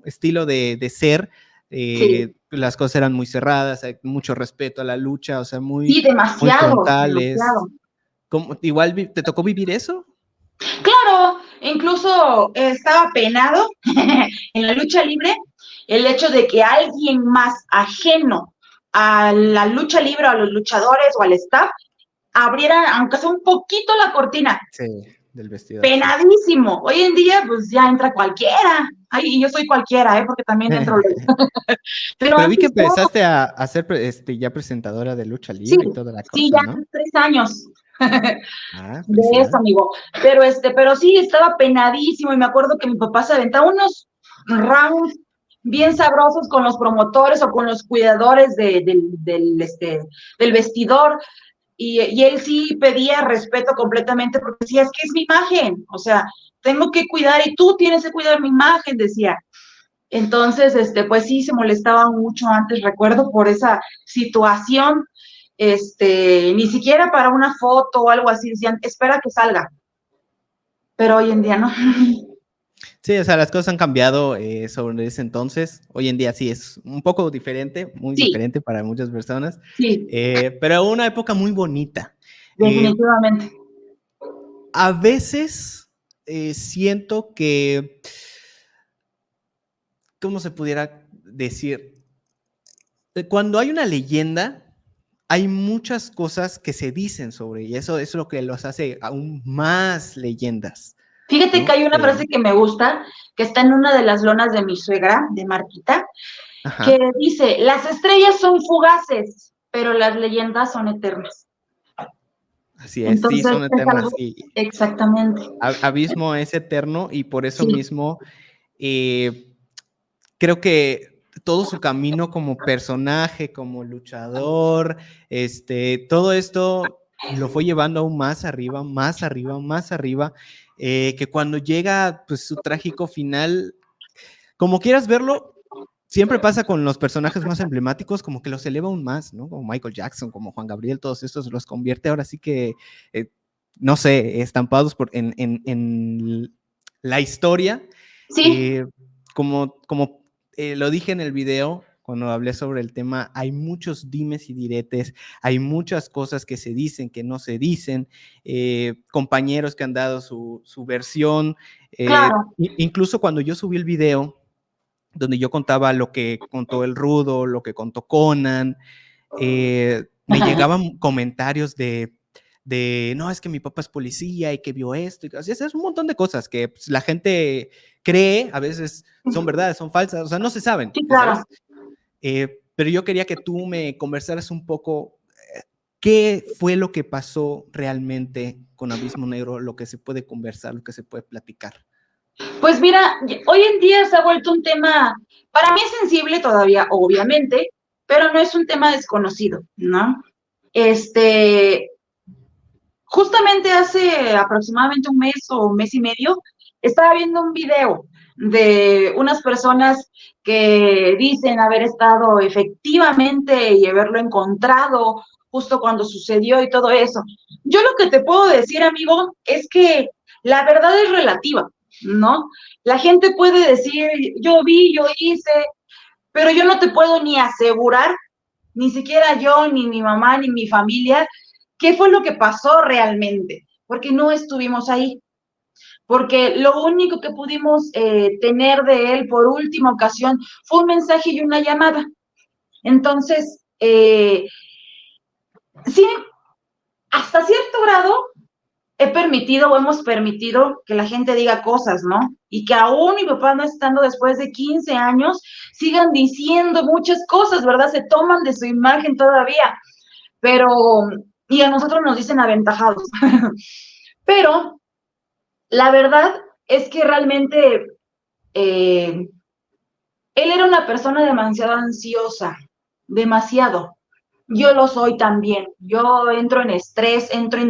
estilo de ser,
Sí,
las cosas eran muy cerradas, hay mucho respeto a la lucha, o sea,
sí,
muy
demasiado,
frontales.
demasiado.
Igual te tocó vivir eso.
Claro, incluso estaba penado en la lucha libre el hecho de que alguien más ajeno a la lucha libre, a los luchadores o al staff, abriera, aunque sea un poquito la cortina.
Sí, del vestidor, sí.
Penadísimo. Hoy en día, pues ya entra cualquiera. Ay, y yo soy cualquiera, porque también entro luego. Pero
Pero vi que
antes no.
empezaste a ser ya presentadora de lucha
Sí,
libre y toda la
sí,
cosa,
ya
¿no?
3 años
Ah,
de eso,
felicidades.
amigo. Pero sí, estaba penadísimo y me acuerdo que mi papá se aventaba unos rounds bien sabrosos con los promotores o con los cuidadores del vestidor y él sí pedía respeto completamente porque decía, es que es mi imagen, o sea, tengo que cuidar y tú tienes que cuidar mi imagen, decía. Entonces, pues sí, se molestaba mucho antes, recuerdo, por esa situación, ni siquiera para una foto o algo así, decían, espera que salga, pero hoy en día no.
Sí, o sea, las cosas han cambiado sobre ese entonces. Hoy en día sí es un poco diferente, muy
Sí,
diferente para muchas personas,
sí,
pero una época muy bonita. Eh,
definitivamente.
a veces siento que, ¿cómo se pudiera decir? Cuando hay una leyenda, hay muchas cosas que se dicen sobre ella. Eso es lo que los hace aún más leyendas,
Fíjate que
¿no?
hay una frase que me gusta, que está en una de las lonas de mi suegra, de Marquita, que
Ajá.
dice, las estrellas son fugaces, pero las leyendas son eternas.
Así es, sí,
Entonces,
son
es
eternas.
algo,
Y
exactamente.
Abismo es eterno y por eso
Sí,
mismo eh, creo que todo su camino como personaje, como luchador, todo esto lo fue llevando aún más arriba, más arriba, más arriba, que cuando llega pues su trágico final, como quieras verlo, siempre pasa con los personajes más emblemáticos, como que los eleva aún más, ¿no? Como Michael Jackson, como Juan Gabriel, todos estos los convierte ahora sí que, eh, no sé, estampados en la historia.
sí,
Eh, como lo dije en el video, cuando hablé sobre el tema, hay muchos dimes y diretes, hay muchas cosas que se dicen, que no se dicen, compañeros que han dado su versión.
claro.
Incluso cuando yo subí el video, donde yo contaba lo que contó el Rudo, lo que contó Conan. Me llegaban comentarios de no, es que mi papá es policía y que vio esto, y así es un montón de cosas que pues, la gente cree, a veces son verdades, son falsas, o sea, no se saben,
Sí, claro.
¿sabes? Pero yo quería que tú me conversaras un poco qué fue lo que pasó realmente con Abismo Negro, lo que se puede conversar, lo que se puede platicar.
Pues mira, hoy en día se ha vuelto un tema, para mí es sensible todavía, obviamente, pero no es un tema desconocido, ¿no? Justamente hace aproximadamente un mes o un mes y medio, estaba viendo un video de unas personas que dicen haber estado efectivamente y haberlo encontrado justo cuando sucedió y todo eso. Yo lo que te puedo decir, amigo, es que la verdad es relativa, ¿no? La gente puede decir, yo vi, yo hice, pero yo no te puedo ni asegurar, ni siquiera yo, ni mi mamá, ni mi familia, qué fue lo que pasó realmente, porque no estuvimos ahí. Porque lo único que pudimos tener de él por última ocasión fue un mensaje y una llamada. Entonces, sí, hasta cierto grado he permitido o hemos permitido que la gente diga cosas, ¿no? Y que aún mi papá no estando después de 15 años, sigan diciendo muchas cosas, ¿verdad? Se toman de su imagen todavía, pero, y a nosotros nos dicen aventajados. Pero la verdad es que realmente él era una persona demasiado ansiosa, demasiado. Yo lo soy también. Yo entro en estrés, entro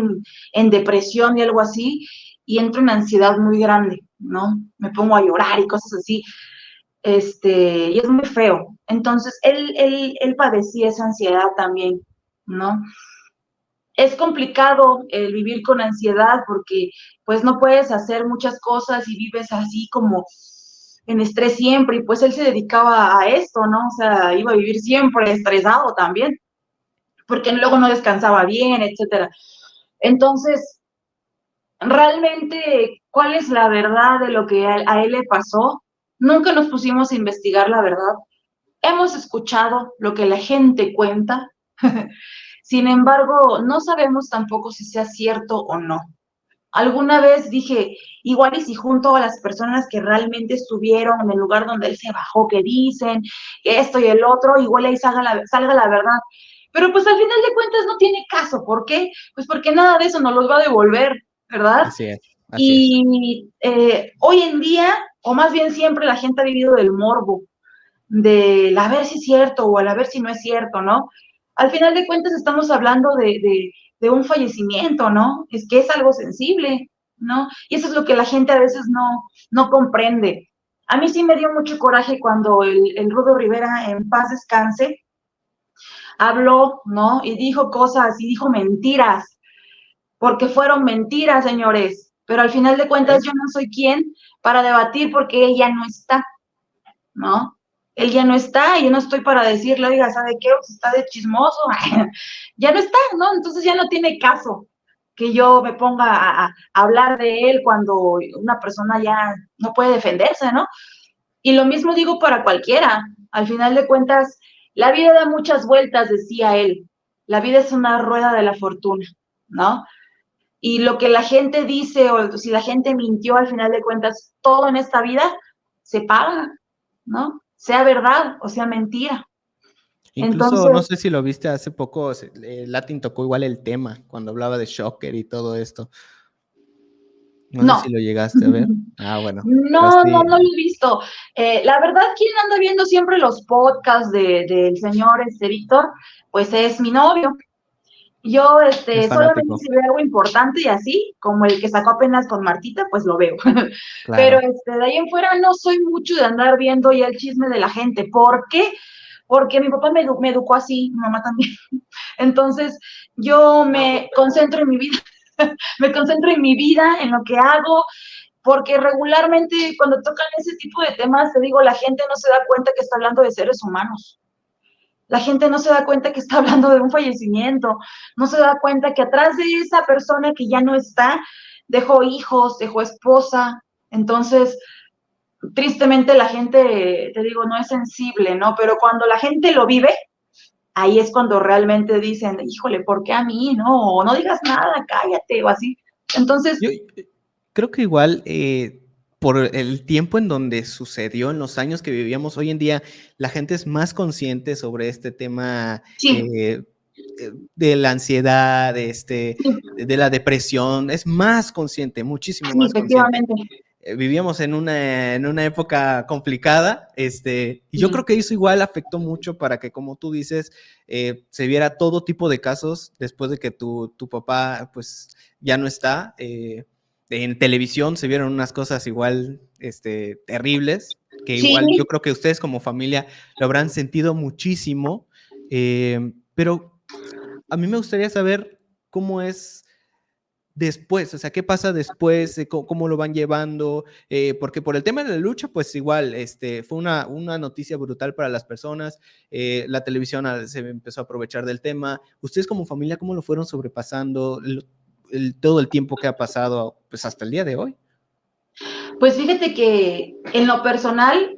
en depresión y algo así, y entro en ansiedad muy grande, ¿no? Me pongo a llorar y cosas así. Y es muy feo. Entonces, él padecía esa ansiedad también, ¿no? Es complicado el vivir con ansiedad porque pues no puedes hacer muchas cosas y vives así como en estrés siempre y pues él se dedicaba a esto, ¿no? O sea, iba a vivir siempre estresado también porque luego no descansaba bien, etcétera. Entonces, realmente, ¿cuál es la verdad de lo que a él le pasó? Nunca nos pusimos a investigar la verdad. Hemos escuchado lo que la gente cuenta. Sin embargo, no sabemos tampoco si sea cierto o no. Alguna vez dije, igual y si junto a las personas que realmente estuvieron en el lugar donde él se bajó, que dicen que esto y el otro, igual ahí salga la verdad. Pero pues al final de cuentas no tiene caso. ¿Por qué? Pues porque nada de eso nos los va a devolver, ¿verdad?
Así es, así es.
Y hoy en día, o más bien siempre, la gente ha vivido del morbo, del a ver si es cierto o al a ver si no es cierto, ¿no? Al final de cuentas estamos hablando de un fallecimiento, ¿no? Es que es algo sensible, ¿no? Y eso es lo que la gente a veces no comprende. A mí sí me dio mucho coraje cuando el Rudo Rivera, en paz descanse, habló, ¿no? Y dijo cosas y dijo mentiras, porque fueron mentiras, señores. Pero al final de cuentas yo no soy quien para debatir porque ella no está, ¿no? Él ya no está y yo no estoy para decirle, oiga, ¿sabe qué? Pues está de chismoso. Ya no está, ¿no? Entonces ya no tiene caso que yo me ponga a hablar de él cuando una persona ya no puede defenderse, ¿no? Y lo mismo digo para cualquiera. Al final de cuentas, la vida da muchas vueltas, decía él. La vida es una rueda de la fortuna, ¿no? Y lo que la gente dice o si la gente mintió, al final de cuentas, todo en esta vida se paga, ¿no? Sea verdad o sea mentira.
Incluso,
Entonces,
no sé si lo viste hace poco, Latin tocó igual el tema cuando hablaba de Shocker y todo esto. No sé si
no.
lo llegaste a ver. Ah, bueno, pero
No
sí.
lo he visto. La verdad, quien anda viendo siempre los podcasts del señor Víctor, pues es mi novio. Yo,
Es
solamente
fanático,
si veo algo importante y así, como el que sacó apenas con Martita, pues lo veo. Pero
claro.
de ahí en fuera no soy mucho de andar viendo ya el chisme de la gente. ¿Por qué? Porque mi papá me educó así, mi mamá también. Entonces, yo me concentro en mi vida, me concentro en mi vida, en lo que hago, porque regularmente cuando tocan ese tipo de temas, te digo, la gente no se da cuenta que está hablando de seres humanos. La gente no se da cuenta que está hablando de un fallecimiento, no se da cuenta que atrás de esa persona que ya no está, dejó hijos, dejó esposa. Entonces, tristemente la gente, te digo, no es sensible, ¿no? Pero cuando la gente lo vive, ahí es cuando realmente dicen, híjole, ¿por qué a mí? No, o no digas nada, cállate, o así. Entonces,
Yo creo que igual por el tiempo en donde sucedió, en los años que vivíamos, hoy en día la gente es más consciente sobre este tema
sí,
de la ansiedad,
sí,
de la depresión, es más consciente, muchísimo
sí,
más consciente.
efectivamente.
Vivíamos en una época complicada, y yo
Sí.
creo que eso igual afectó mucho para que, como tú dices, se viera todo tipo de casos después de que tu papá, pues, ya no está. En televisión se vieron unas cosas igual, terribles, que
Sí,
igual yo creo que ustedes como familia lo habrán sentido muchísimo, pero a mí me gustaría saber cómo es después, o sea, ¿qué pasa después? ¿Cómo lo van llevando? Porque por el tema de la lucha, pues igual, fue una noticia brutal para las personas, la televisión se empezó a aprovechar del tema. ¿Ustedes como familia cómo lo fueron sobrepasando todo el tiempo que ha pasado, pues hasta el día de hoy?
pues fíjate que en lo personal,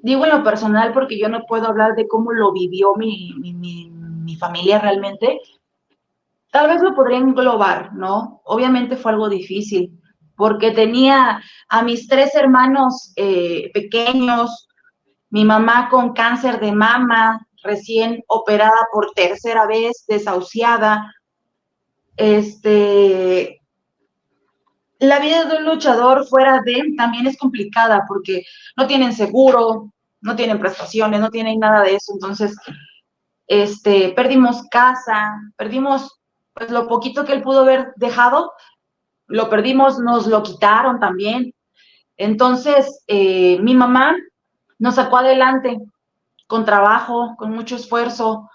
digo en lo personal porque yo no puedo hablar de cómo lo vivió mi familia realmente. Tal vez lo podría englobar, ¿no? Obviamente fue algo difícil, porque tenía a mis 3 hermanos pequeños, mi mamá con cáncer de mama, recién operada por tercera vez, desahuciada. Este, la vida de un luchador fuera de también es complicada porque no tienen seguro, no tienen prestaciones, no tienen nada de eso. Entonces, perdimos casa, perdimos pues lo poquito que él pudo haber dejado, lo perdimos, nos lo quitaron también. Entonces, mi mamá nos sacó adelante con trabajo, con mucho esfuerzo,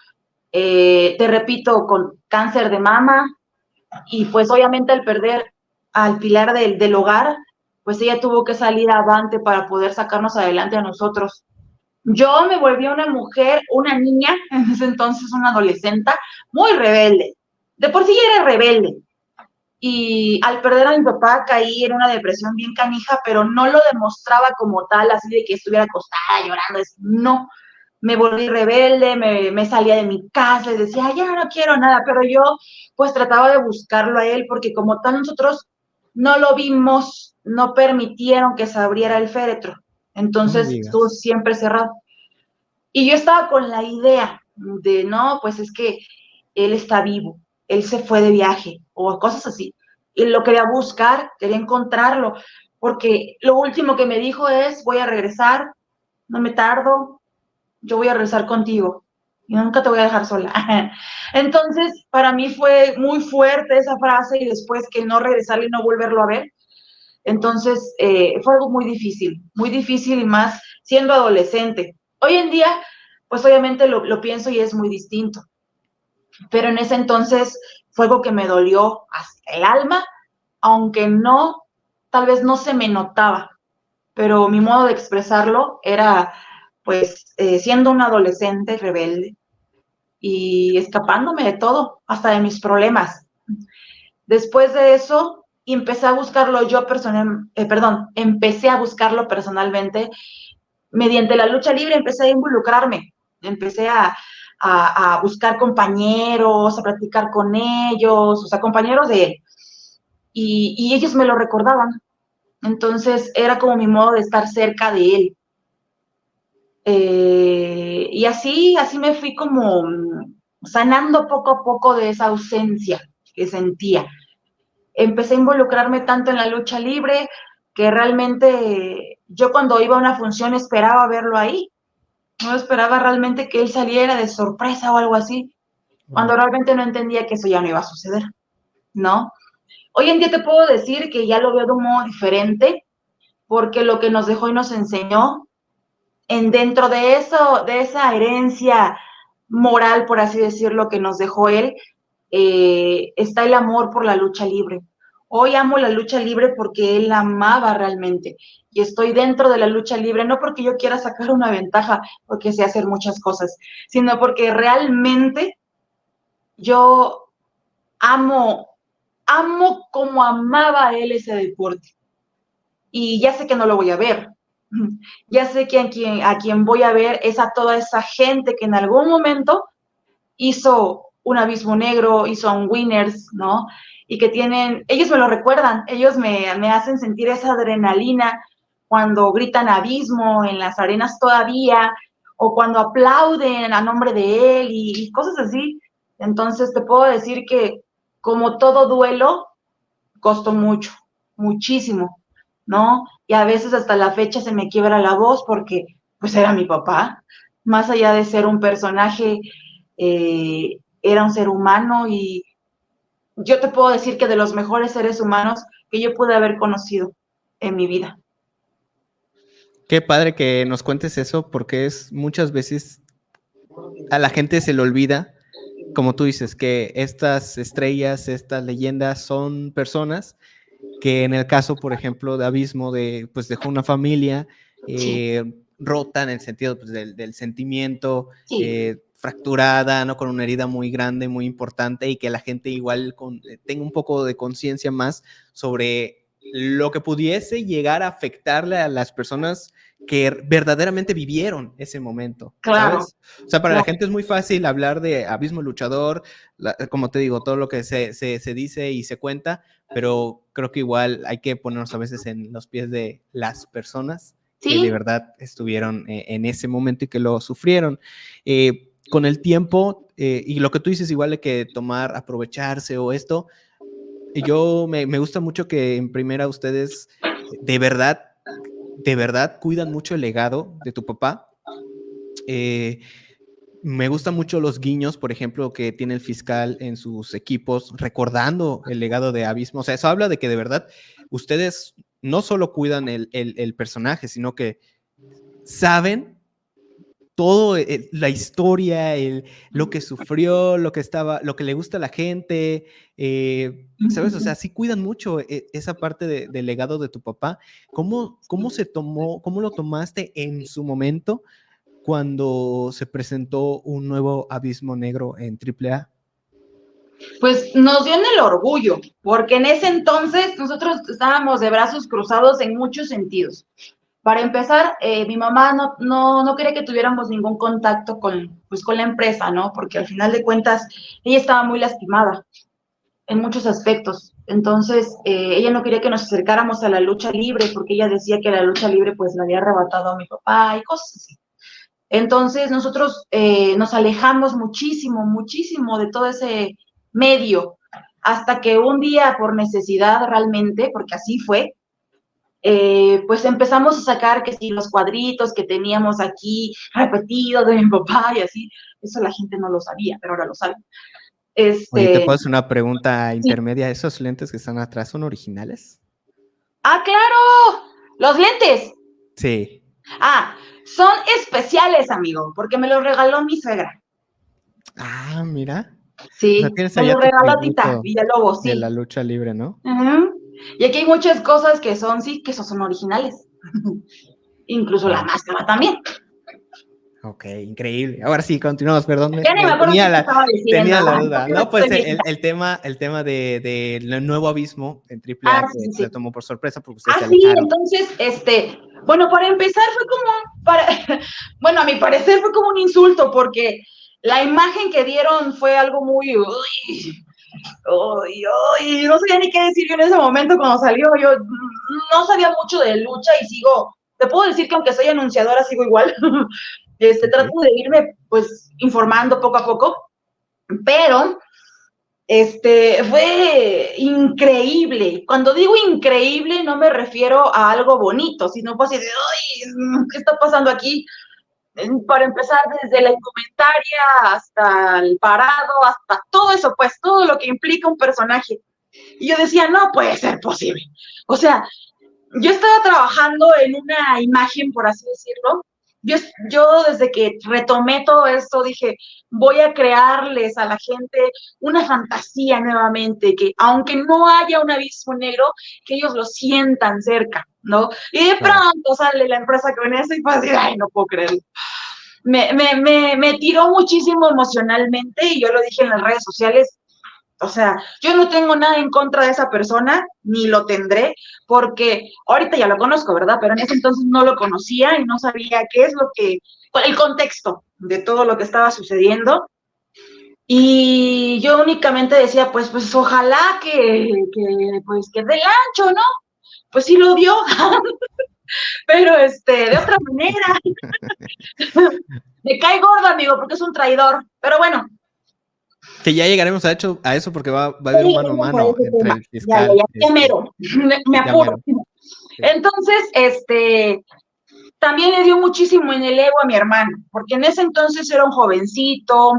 te repito, con cáncer de mama, y pues obviamente al perder al pilar del hogar, pues ella tuvo que salir avante para poder sacarnos adelante a nosotros. Yo me volví una mujer, una niña, en ese entonces una adolescente, muy rebelde. De por sí ya era rebelde, y al perder a mi papá caí en una depresión bien canija, pero no lo demostraba como tal, así de que estuviera acostada llorando, no, me volví rebelde, me salía de mi casa y decía, ya no quiero nada, pero yo pues trataba de buscarlo a él, porque como tal nosotros no lo vimos, no permitieron que se abriera el féretro,
No me
entonces estuvo
digas.
siempre cerrado. Y yo estaba con la idea de, no, pues es que él está vivo, él se fue de viaje o cosas así. Y lo quería buscar, quería encontrarlo, porque lo último que me dijo es, voy a regresar, no me tardo, yo voy a regresar contigo y nunca te voy a dejar sola. Entonces, para mí fue muy fuerte esa frase y después que no regresar y no volverlo a ver. Entonces, fue algo muy difícil y más siendo adolescente. Hoy en día, pues obviamente lo pienso y es muy distinto, pero en ese entonces fue algo que me dolió hasta el alma, aunque no, tal vez no se me notaba, pero mi modo de expresarlo era pues siendo una adolescente rebelde y escapándome de todo, hasta de mis problemas. Después de eso, empecé a buscarlo yo empecé a buscarlo personalmente mediante la lucha libre, empecé a involucrarme, empecé a buscar compañeros, a practicar con ellos, o sea, compañeros de él, y ellos me lo recordaban, entonces era como mi modo de estar cerca de él. Y así me fui como sanando poco a poco de esa ausencia que sentía. Empecé a involucrarme tanto en la lucha libre que realmente yo cuando iba a una función esperaba verlo ahí. No esperaba realmente que él saliera de sorpresa o algo así,
Wow.
cuando realmente no entendía que eso ya no iba a suceder, ¿no? Hoy en día te puedo decir que ya lo veo de un modo diferente, porque lo que nos dejó y nos enseñó, en dentro de eso, de esa herencia moral, por así decirlo, que nos dejó él, está el amor por la lucha libre. Hoy amo la lucha libre porque él la amaba realmente. Y estoy dentro de la lucha libre, no porque yo quiera sacar una ventaja, porque sé hacer muchas cosas, sino porque realmente yo amo como amaba él ese deporte. Y ya sé que no lo voy a ver, Ya sé que a quien voy a ver es a toda esa gente que en algún momento hizo un Abismo Negro, hizo a un Winners, ¿no? Y que ellos me lo recuerdan, ellos me hacen sentir esa adrenalina cuando gritan Abismo en las arenas todavía, o cuando aplauden a nombre de él y cosas así. Entonces te puedo decir que como todo duelo, costó mucho, muchísimo, ¿no? Y a veces hasta la fecha se me quiebra la voz porque pues era mi papá, más allá de ser un personaje, era un ser humano y yo te puedo decir que de los mejores seres humanos que yo pude haber conocido en mi vida.
Qué padre que nos cuentes eso, porque es muchas veces a la gente se le olvida, como tú dices, que estas estrellas, estas leyendas son personas que en el caso, por ejemplo, de Abismo, pues dejó una familia rota en el sentido pues, del sentimiento, fracturada, ¿no? Con una herida muy grande, muy importante, y que la gente igual tenga un poco de conciencia más sobre lo que pudiese llegar a afectarle a las personas que verdaderamente vivieron ese momento,
claro,
¿sabes? O sea, para la gente es muy fácil hablar de Abismo Luchador, como te digo, todo lo que se dice y se cuenta, pero creo que igual hay que ponernos a veces en los pies de las personas que de verdad estuvieron en ese momento y que lo sufrieron. Con el tiempo, y lo que tú dices igual de que tomar, aprovecharse o esto, yo me gusta mucho que en primera ustedes de verdad cuidan mucho el legado de tu papá. Me gustan mucho los guiños, por ejemplo, que tiene el fiscal en sus equipos, recordando el legado de Abismo. O sea, eso habla de que de verdad ustedes no solo cuidan el personaje, sino que saben todo la historia, lo que sufrió, lo que le gusta a la gente, ¿sabes? O sea, sí cuidan mucho esa parte del legado de tu papá. ¿Cómo lo tomaste en su momento cuando se presentó un nuevo Abismo Negro en AAA?
Pues nos dio en el orgullo, porque en ese entonces nosotros estábamos de brazos cruzados en muchos sentidos. Para empezar, mi mamá no quería que tuviéramos ningún contacto con la empresa, ¿no? Porque al final de cuentas ella estaba muy lastimada en muchos aspectos. Entonces, ella no quería que nos acercáramos a la lucha libre porque ella decía que la lucha libre pues le había arrebatado a mi papá y cosas así. Entonces, nosotros nos alejamos muchísimo, muchísimo de todo ese medio hasta que un día por necesidad realmente, porque así fue, pues empezamos a sacar que si los cuadritos que teníamos aquí repetidos de mi papá y así, eso la gente no lo sabía, pero ahora lo sabe.
Oye, ¿te puedo hacer una pregunta
Sí.
intermedia? ¿Esos lentes que están atrás son originales?
¡Ah, claro! ¡Los lentes!
Sí.
Ah, son especiales, amigo, porque me los regaló mi suegra.
Ah, mira. O sea,
Sí,
tienes
me
allá
los
tu
regaló Tita
tributo
Villalobos,
de
sí.
la lucha libre, ¿no?
Uh-huh. Y aquí hay muchas cosas que son, sí, que son originales. Incluso la máscara también.
Ok, increíble. Ahora sí, continuamos, perdón.
Ya ni me acuerdo qué te estaba diciendo.
Tenía la duda. No, pues el tema del nuevo Abismo en AAA que
Sí,
le
sí.
tomó por sorpresa porque ustedes se
Sí,
alejaron.
entonces, bueno, para empezar fue bueno, a mi parecer fue como un insulto porque la imagen que dieron fue algo muy, no sabía ni qué decir yo en ese momento cuando salió. Yo no sabía mucho de lucha y te puedo decir que aunque soy anunciadora, sigo igual. Trato de irme, pues, informando poco a poco, pero fue increíble. Cuando digo increíble, no me refiero a algo bonito, sino fue así de, ¡ay! ¿Qué está pasando aquí? Para empezar, desde la indumentaria hasta el parado, hasta todo eso, pues todo lo que implica un personaje. Y yo decía, no puede ser posible. O sea, yo estaba trabajando en una imagen, por así decirlo. Yo desde que retomé todo esto dije, voy a crearles a la gente una fantasía nuevamente, que aunque no haya un abismo negro, que ellos lo sientan cerca, ¿no? Y de pronto sale la empresa con eso y pues, ay, no puedo creerlo. Me tiró muchísimo emocionalmente y yo lo dije en las redes sociales, O sea, yo no tengo nada en contra de esa persona, ni lo tendré, porque ahorita ya lo conozco, ¿verdad? Pero en ese entonces no lo conocía y no sabía qué es lo que, el contexto de todo lo que estaba sucediendo. Y yo únicamente decía, pues ojalá pues, que dé el ancho, ¿no? Pues sí lo dio, pero de otra manera. Me cae gordo, amigo, porque es un traidor. Pero bueno.
Que ya llegaremos a eso porque va a haber un mano a mano entre el fiscal.
Ya mero, me apuro.
Sí.
Entonces, también le dio muchísimo en el ego a mi hermano, porque en ese entonces era un jovencito,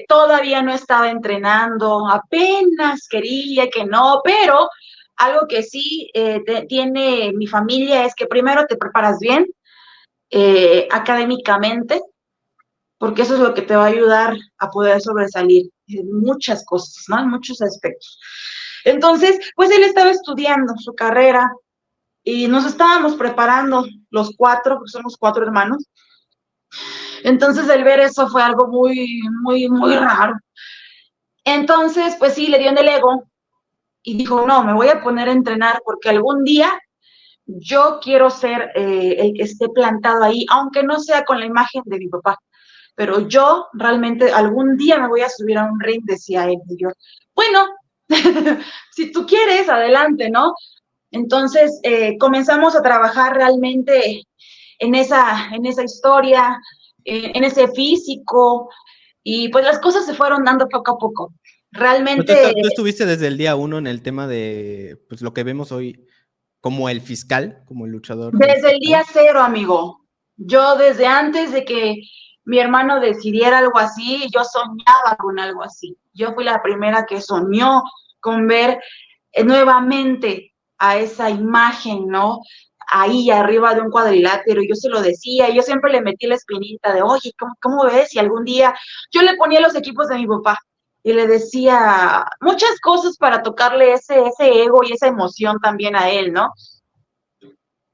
todavía no estaba entrenando, apenas quería que no, pero algo que sí tiene mi familia es que primero te preparas bien académicamente, porque eso es lo que te va a ayudar a poder sobresalir en muchas cosas, ¿no? En muchos aspectos. Entonces, pues él estaba estudiando su carrera y nos estábamos preparando los cuatro, porque somos cuatro hermanos. Entonces, el ver eso fue algo muy raro. Entonces, pues sí, le dio en el ego y dijo, no, me voy a poner a entrenar porque algún día yo quiero ser el que esté plantado ahí, aunque no sea con la imagen de mi papá. Pero yo realmente algún día me voy a subir a un ring, decía él. Y yo, bueno, si tú quieres, adelante, ¿no? Entonces comenzamos a trabajar realmente en esa historia, en ese físico, y pues las cosas se fueron dando poco a poco. Realmente...
Tú estuviste desde el día 1 en el tema de pues, lo que vemos hoy como el fiscal, como el luchador.
Desde el día 0, amigo. Yo desde antes de que mi hermano decidiera algo así, yo soñaba con algo así. Yo fui la primera que soñó con ver nuevamente a esa imagen, ¿no? Ahí arriba de un cuadrilátero, y yo se lo decía, y yo siempre le metí la espinita de, oye, ¿cómo ves? Y algún día yo le ponía los equipos de mi papá y le decía muchas cosas para tocarle ese ego y esa emoción también a él, ¿no?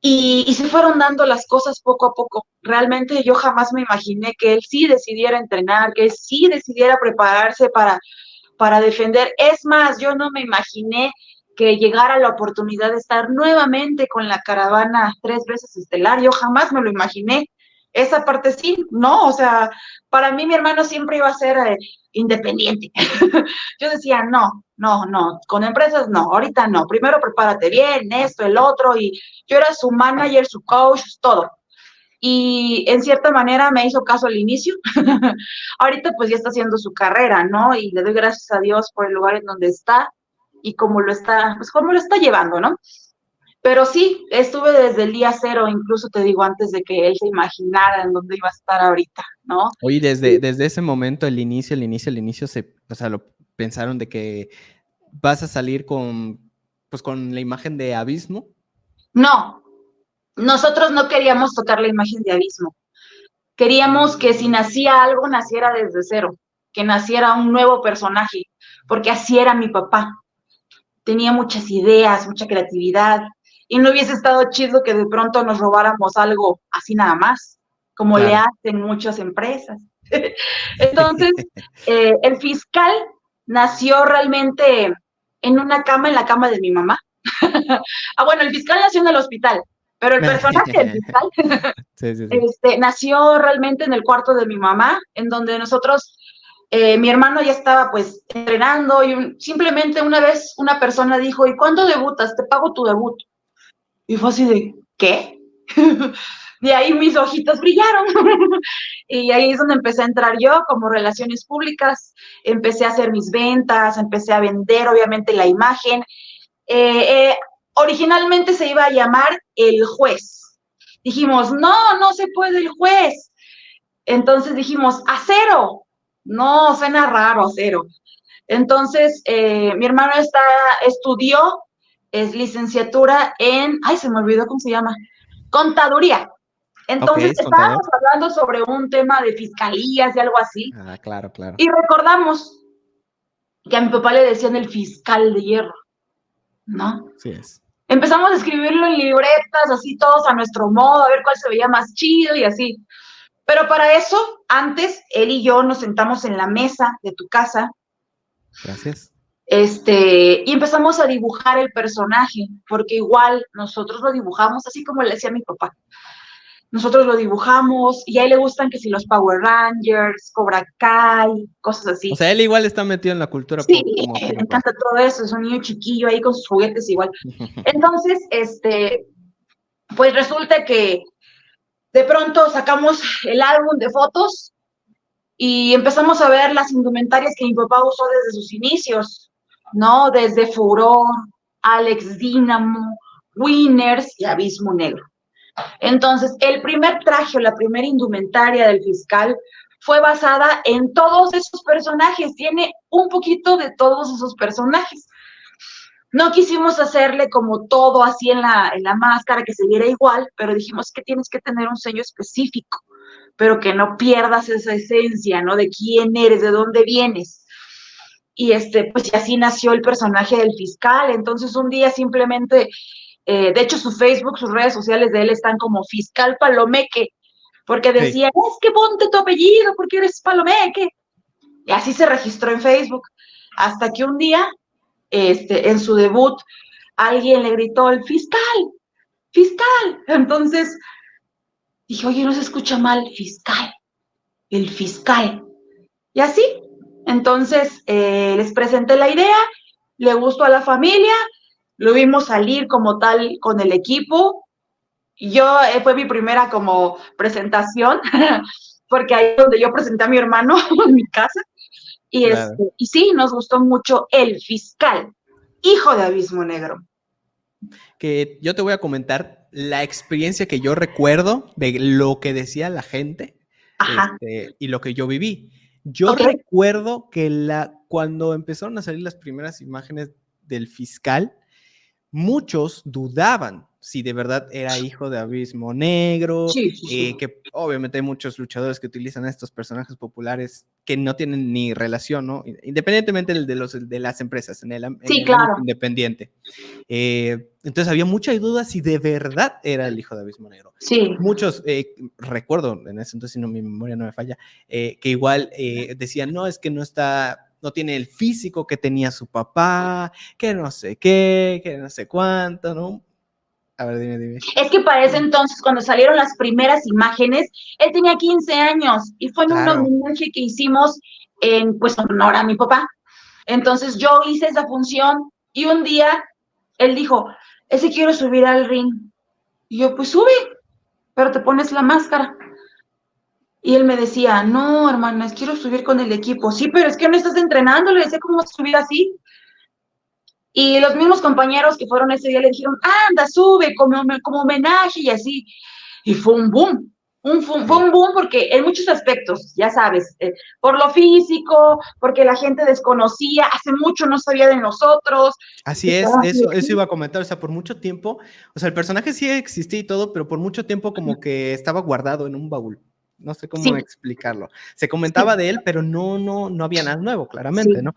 Y se fueron dando las cosas poco a poco. Realmente yo jamás me imaginé que él sí decidiera entrenar, que él sí decidiera prepararse para defender. Es más, yo no me imaginé que llegara la oportunidad de estar nuevamente con la caravana 3 veces estelar. Yo jamás me lo imaginé. Esa parte sí, no, o sea, para mí mi hermano siempre iba a ser independiente. Yo decía, no, con empresas no, ahorita no, primero prepárate bien, esto, el otro, y yo era su manager, su coach, todo. Y en cierta manera me hizo caso al inicio. Ahorita pues ya está haciendo su carrera, ¿no? Y le doy gracias a Dios por el lugar en donde está y cómo lo está, pues cómo lo está llevando, ¿no? Pero sí, estuve desde el día 0, incluso te digo, antes de que él se imaginara en dónde iba a estar ahorita, ¿no?
Oye, desde ese momento, el inicio, o sea, lo pensaron de que vas a salir pues con la imagen de Abismo.
No, nosotros no queríamos tocar la imagen de Abismo. Queríamos que si nacía algo, naciera desde 0, que naciera un nuevo personaje, porque así era mi papá. Tenía muchas ideas, mucha creatividad, y no hubiese estado chido que de pronto nos robáramos algo así nada más, como claro, le hacen muchas empresas. Entonces, el fiscal nació realmente en una cama, en la cama de mi mamá. Bueno, el fiscal nació en el hospital, pero el personaje del fiscal sí. Nació realmente en el cuarto de mi mamá, en donde nosotros... mi hermano ya estaba pues entrenando y simplemente una vez una persona dijo, ¿y cuándo debutas? Te pago tu debut. Y fue así de, ¿qué? De ahí mis ojitos brillaron. Y ahí es donde empecé a entrar yo como relaciones públicas, empecé a hacer mis ventas, empecé a vender obviamente la imagen. Originalmente se iba a llamar El Juez. Dijimos, no se puede El Juez. Entonces dijimos, Acero. No, suena raro, Acero. Entonces, mi hermano estudió, es licenciatura en, se me olvidó cómo se llama, contaduría. Entonces, estábamos hablando sobre un tema de fiscalías y algo así.
Ah, claro.
Y recordamos que a mi papá le decían el fiscal de hierro, ¿no?
Sí es.
Empezamos a escribirlo en libretas, así todos a nuestro modo, a ver cuál se veía más chido y así. Pero para eso, antes, él y yo nos sentamos en la mesa de tu casa
Gracias.
Y empezamos a dibujar el personaje, porque igual nosotros lo dibujamos así como le decía mi papá. Nosotros lo dibujamos y a él le gustan que si los Power Rangers, Cobra Kai, cosas
O
así.
sea, él igual está metido en la cultura
Sí,
pop como tu
le
papá.
encanta todo eso, es un niño chiquillo ahí con sus juguetes igual. Entonces, pues resulta que de pronto sacamos el álbum de fotos y empezamos a ver las indumentarias que mi papá usó desde sus inicios, ¿no? Desde Furor, Alex Dynamo, Winners y Abismo Negro. Entonces, el primer traje o la primera indumentaria del fiscal fue basada en todos esos personajes, tiene un poquito de todos esos personajes. No quisimos hacerle como todo así en la máscara, que se viera igual, pero dijimos que tienes que tener un sello específico, pero que no pierdas esa esencia, ¿no? De quién eres, de dónde vienes. Y pues y así nació el personaje del fiscal. Entonces un día simplemente, de hecho su Facebook, sus redes sociales de él están como Fiscal Palomeque, porque
Sí.
decía, es que ponte tu apellido porque eres Palomeque. Y así se registró en Facebook. Hasta que un día, en su debut, alguien le gritó, el fiscal, fiscal. Entonces dije, oye, no se escucha mal, fiscal, el fiscal. Y así, entonces les presenté la idea, le gustó a la familia, lo vimos salir como tal con el equipo. Yo, fue mi primera como presentación, porque ahí es donde yo presenté a mi hermano en mi casa.
Claro.
Y sí, nos gustó mucho el fiscal, hijo de Abismo Negro.
Que yo te voy a comentar la experiencia que yo recuerdo de lo que decía la gente
Ajá,
y lo que yo viví. Yo
ok.
recuerdo que cuando empezaron a salir las primeras imágenes del fiscal, muchos dudaban si de verdad era hijo de Abismo Negro,
Sí, sí, sí.
que obviamente hay muchos luchadores que utilizan a estos personajes populares que no tienen ni relación, ¿no? Independientemente de las empresas, en
Sí,
el ámbito
claro.
independiente. Entonces había mucha duda si de verdad era el hijo de Abismo Negro.
Sí,
Muchos, recuerdo, en ese entonces mi memoria no me falla, que igual decían, no, es que no tiene el físico que tenía su papá, que no sé qué, que no sé cuánto, ¿no? A ver, dime.
es que para ese entonces, cuando salieron las primeras imágenes, él tenía 15 años y fue en un
Claro,
homenaje que hicimos en, pues, honor a mi papá. Entonces yo hice esa función y un día él dijo, ese quiero subir al ring. Y yo, pues sube, pero te pones la máscara. Y él me decía, no, hermanas, quiero subir con el equipo. Sí, pero es que no estás entrenando. Le decía, ¿cómo vas a subir así? Y los mismos compañeros que fueron ese día le dijeron, anda, sube como homenaje y así. Y fue un boom. Fue
sí.
un boom porque en muchos aspectos, ya sabes, por lo físico, porque la gente desconocía, hace mucho no sabía de nosotros.
Así es, eso iba a comentar, o sea, por mucho tiempo, o sea, el personaje sí existía y todo, pero por mucho tiempo como que estaba guardado en un baúl. No sé cómo
Sí,
explicarlo. Se comentaba
sí,
de él, pero no había nada nuevo, claramente,
sí,
¿no?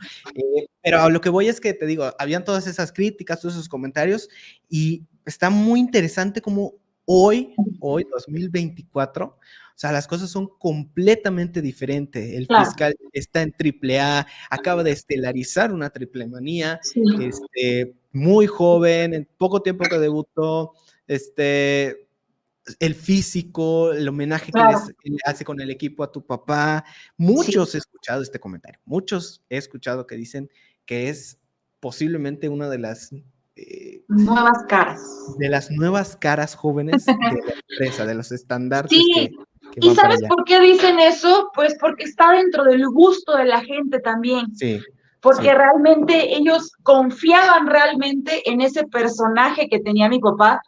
Pero a lo que voy es que te digo, habían todas esas críticas, todos esos comentarios, y está muy interesante como hoy 2024, o sea, las cosas son completamente diferentes. El
claro,
fiscal está en AAA, acaba de estelarizar una triple manía,
sí,
muy joven, en poco tiempo que debutó, el físico, el homenaje que
claro,
le hace con el equipo a tu papá.
sí.
Muchos he escuchado este comentario, muchos he escuchado que dicen que es posiblemente una
Nuevas caras.
de las nuevas caras jóvenes de la empresa, de los estandartes
Sí,
que
¿y
van para
sabes
allá.
por qué dicen eso? Pues porque está dentro del gusto de la gente también,
Sí,
porque
sí.
realmente ellos confiaban realmente en ese personaje que tenía mi papá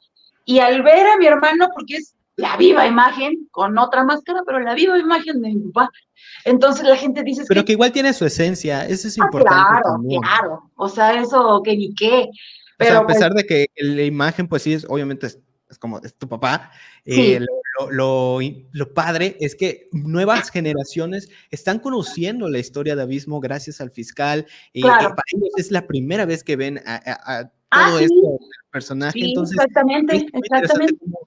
y al ver a mi hermano, porque es la viva imagen, con otra máscara, pero la viva imagen de mi papá, entonces la gente dice, es
Pero
que,
que igual tiene su esencia, eso es importante
claro,
también.
claro, o sea, eso que ni qué,
O sea, a
pero pues
pesar de que la imagen, pues sí, obviamente es como es tu papá,
sí,
lo padre es que nuevas generaciones están conociendo la historia de Abismo gracias al fiscal, y
claro.
para ellos es la primera vez que ven a
Ah,
todo
sí,
esto del personaje,
sí,
entonces es
exactamente,
muy interesante
exactamente.
cómo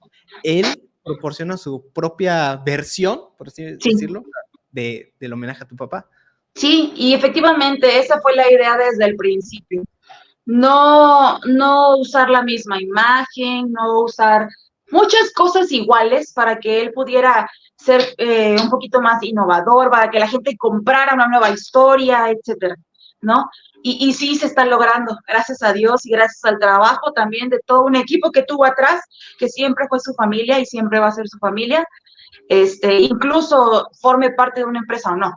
él proporciona su propia versión, por así
Sí.
decirlo, del homenaje a tu papá.
Sí, y efectivamente esa fue la idea desde el principio. No usar la misma imagen, no usar muchas cosas iguales para que él pudiera ser un poquito más innovador, para que la gente comprara una nueva historia, etcétera, ¿no? Y sí se está logrando, gracias a Dios y gracias al trabajo también de todo un equipo que tuvo atrás, que siempre fue su familia y siempre va a ser su familia, incluso forme parte de una empresa o no.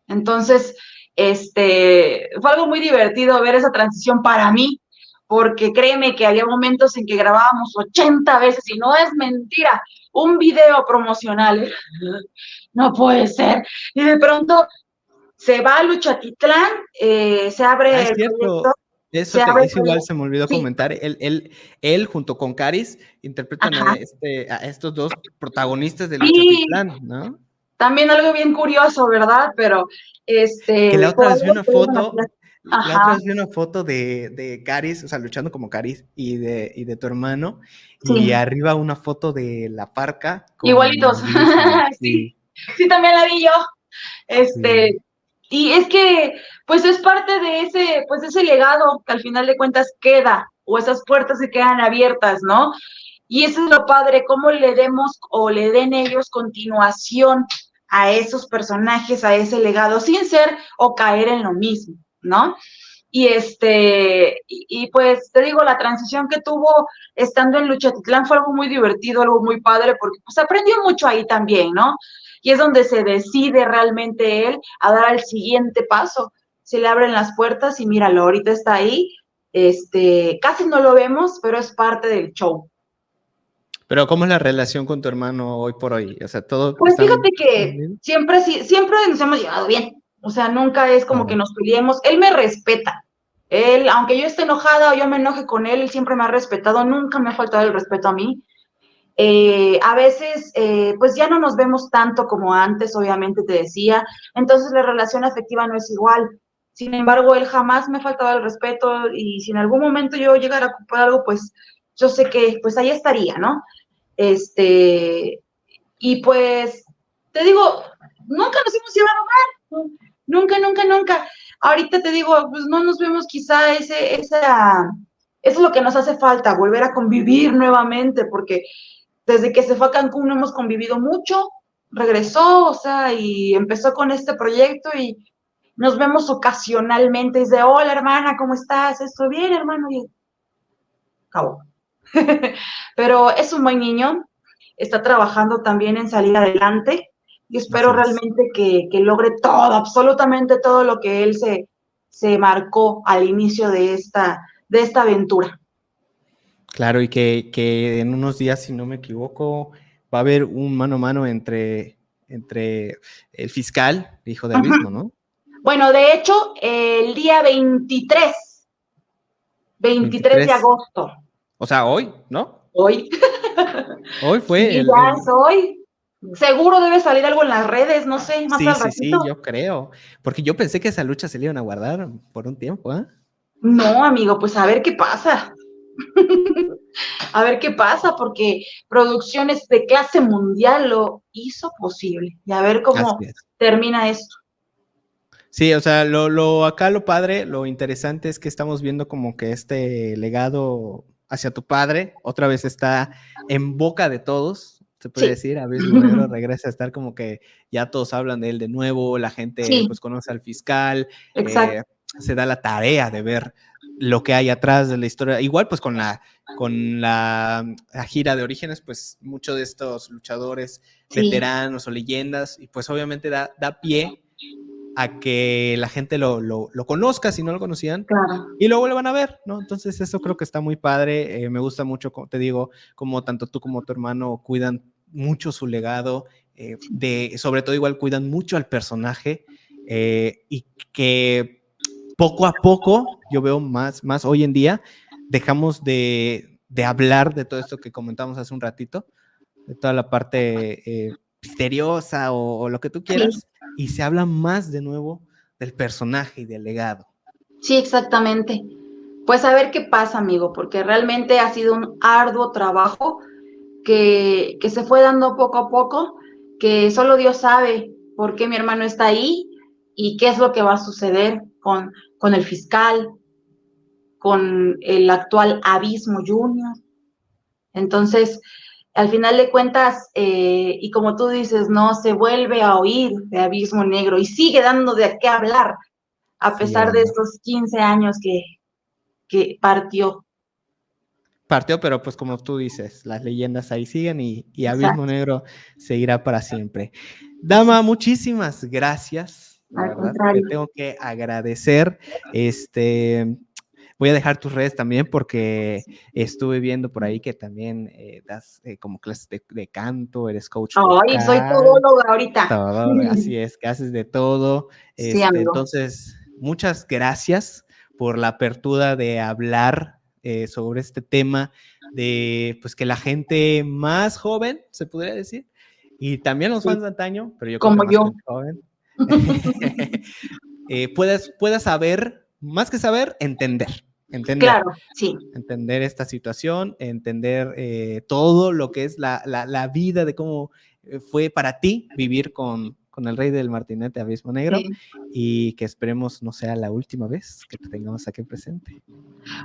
Entonces, fue algo muy divertido ver esa transición para mí, porque créeme que había momentos en que grabábamos 80 veces, y no es mentira, un video promocional, no puede ser, y de pronto se va a Luchatitlán, se
Ah,
abre
es
el proyecto,
cierto.
se abre el
Eso igual
proyecto,
se me olvidó
sí,
comentar. Él junto con Caris interpretan
ajá,
a estos dos protagonistas de
sí,
Luchatitlán, ¿no?
también algo bien curioso, ¿verdad? Pero,
Que la
por
otra vez vi
algo
una
se dieron las
foto,
clases.
la otra
Ajá,
vez vi una foto de Caris, o sea, luchando como Caris y de tu hermano, y
sí.
arriba una foto de la parca con
Igualitos,
Mauricio.
sí,
Sí,
sí, también la vi yo.
sí.
Este, y es que, pues es parte de ese legado que al final de cuentas queda, o esas puertas se quedan abiertas, ¿no? Y eso es lo padre, cómo le demos o le den ellos continuación a esos personajes, a ese legado, sin ser o caer en lo mismo, ¿no? Pues te digo, la transición que tuvo estando en Luchatitlán fue algo muy divertido, algo muy padre, porque pues aprendió mucho ahí también, ¿no? Y es donde se decide realmente él a dar el siguiente paso. Se le abren las puertas y míralo, ahorita está ahí, casi no lo vemos, pero es parte del show.
Pero ¿cómo es la relación con tu hermano hoy por hoy? O sea, ¿todo
Pues
están
fíjate que
bien?
siempre, sí, siempre nos hemos llevado bien. O sea, nunca es como que
Claro.
nos peleemos. Él me respeta. Él, aunque yo esté enojada o yo me enoje con él, él siempre me ha respetado. Nunca me ha faltado el respeto a mí. A veces, pues ya no nos vemos tanto como antes, obviamente te decía. Entonces la relación afectiva no es igual. Sin embargo, él jamás me ha faltado el respeto y si en algún momento yo llegara a ocupar algo, pues yo sé que pues ahí estaría, ¿no? Este, y pues, te digo, nunca nos hemos llevado mal, nunca, nunca, nunca. Ahorita te digo, pues no nos vemos quizá eso es lo que nos hace falta, volver a convivir nuevamente, porque desde que se fue a Cancún no hemos convivido mucho, regresó, o sea, y empezó con este proyecto y nos vemos ocasionalmente, es de, hola hermana, ¿cómo estás? Estoy bien, hermano, y acabó. Pero es un buen niño, está trabajando también en salir adelante y espero
Así es.
realmente que logre todo, absolutamente todo lo que él se marcó al inicio de esta aventura.
Claro, y que en unos días, si no me equivoco, va a haber un mano a mano entre el fiscal, hijo de Abismo, ¿no?
Bueno, de hecho, el día 23 de
23,
agosto,
o sea, hoy, ¿no?
hoy,
Hoy fue
sí, ya es hoy. Seguro debe salir algo en las redes, no sé, más
Sí,
al
sí, sí,
ratito.
yo creo, porque yo pensé que esa lucha se le iban a guardar por un tiempo, ¿ah?
No, amigo, pues a ver qué pasa. A ver qué pasa, porque producciones de clase mundial lo hizo posible. Y a ver
Así
cómo
es.
termina esto.
Sí, o sea, acá lo padre, lo interesante es que estamos viendo como que este legado hacia tu padre otra vez está en boca de todos, se puede
Sí.
decir, Abismo Negro regresa a estar como que ya todos hablan de él de nuevo, la gente
Sí,
pues conoce al fiscal,
exacto.
se da la tarea de ver lo que hay atrás de la historia, igual pues la gira de Orígenes, pues muchos de estos luchadores
Sí,
veteranos o leyendas, y pues obviamente da pie a que la gente lo conozca si no lo conocían
claro.
y luego lo van a ver, ¿no? Entonces eso creo que está muy padre, me gusta mucho, como te digo, como tanto tú como tu hermano cuidan mucho su legado, sobre todo igual cuidan mucho al personaje y que poco a poco, yo veo más hoy en día, dejamos de hablar de todo esto que comentamos hace un ratito, de toda la parte misteriosa o lo que tú
Sí,
quieras, y se habla más de nuevo del personaje y del legado.
sí, exactamente. Pues a ver qué pasa, amigo, porque realmente ha sido un arduo trabajo que se fue dando poco a poco, que solo Dios sabe por qué mi hermano está ahí y qué es lo que va a suceder con el fiscal, con el actual Abismo Junior. Entonces, al final de cuentas, y como tú dices, no, se vuelve a oír de Abismo Negro y sigue dando de qué hablar, a pesar de estos 15 años que partió.
Partió, pero pues como tú dices, las leyendas ahí siguen y Abismo Negro seguirá para siempre. Dama, muchísimas gracias. La
Al
verdad,
contrario.
te tengo que agradecer. Voy a dejar tus redes también porque estuve viendo por ahí que también das como clases de canto, eres coach
Ay, soy
vocal,
todóloga ahorita.
todo, así es, que haces de todo.
Sí, amigo.
Entonces, muchas gracias por la apertura de hablar sobre este tema de pues que la gente más joven, se podría decir, y también los fans de antaño, pero yo creo que
Como
más
yo.
gente joven, puedas saber, más que saber, entender.
Claro, sí.
Entender esta situación, entender todo lo que es la vida de cómo fue para ti vivir con el rey del martinete Abismo Negro,
Sí.
y que esperemos no sea la última vez que te tengamos aquí presente.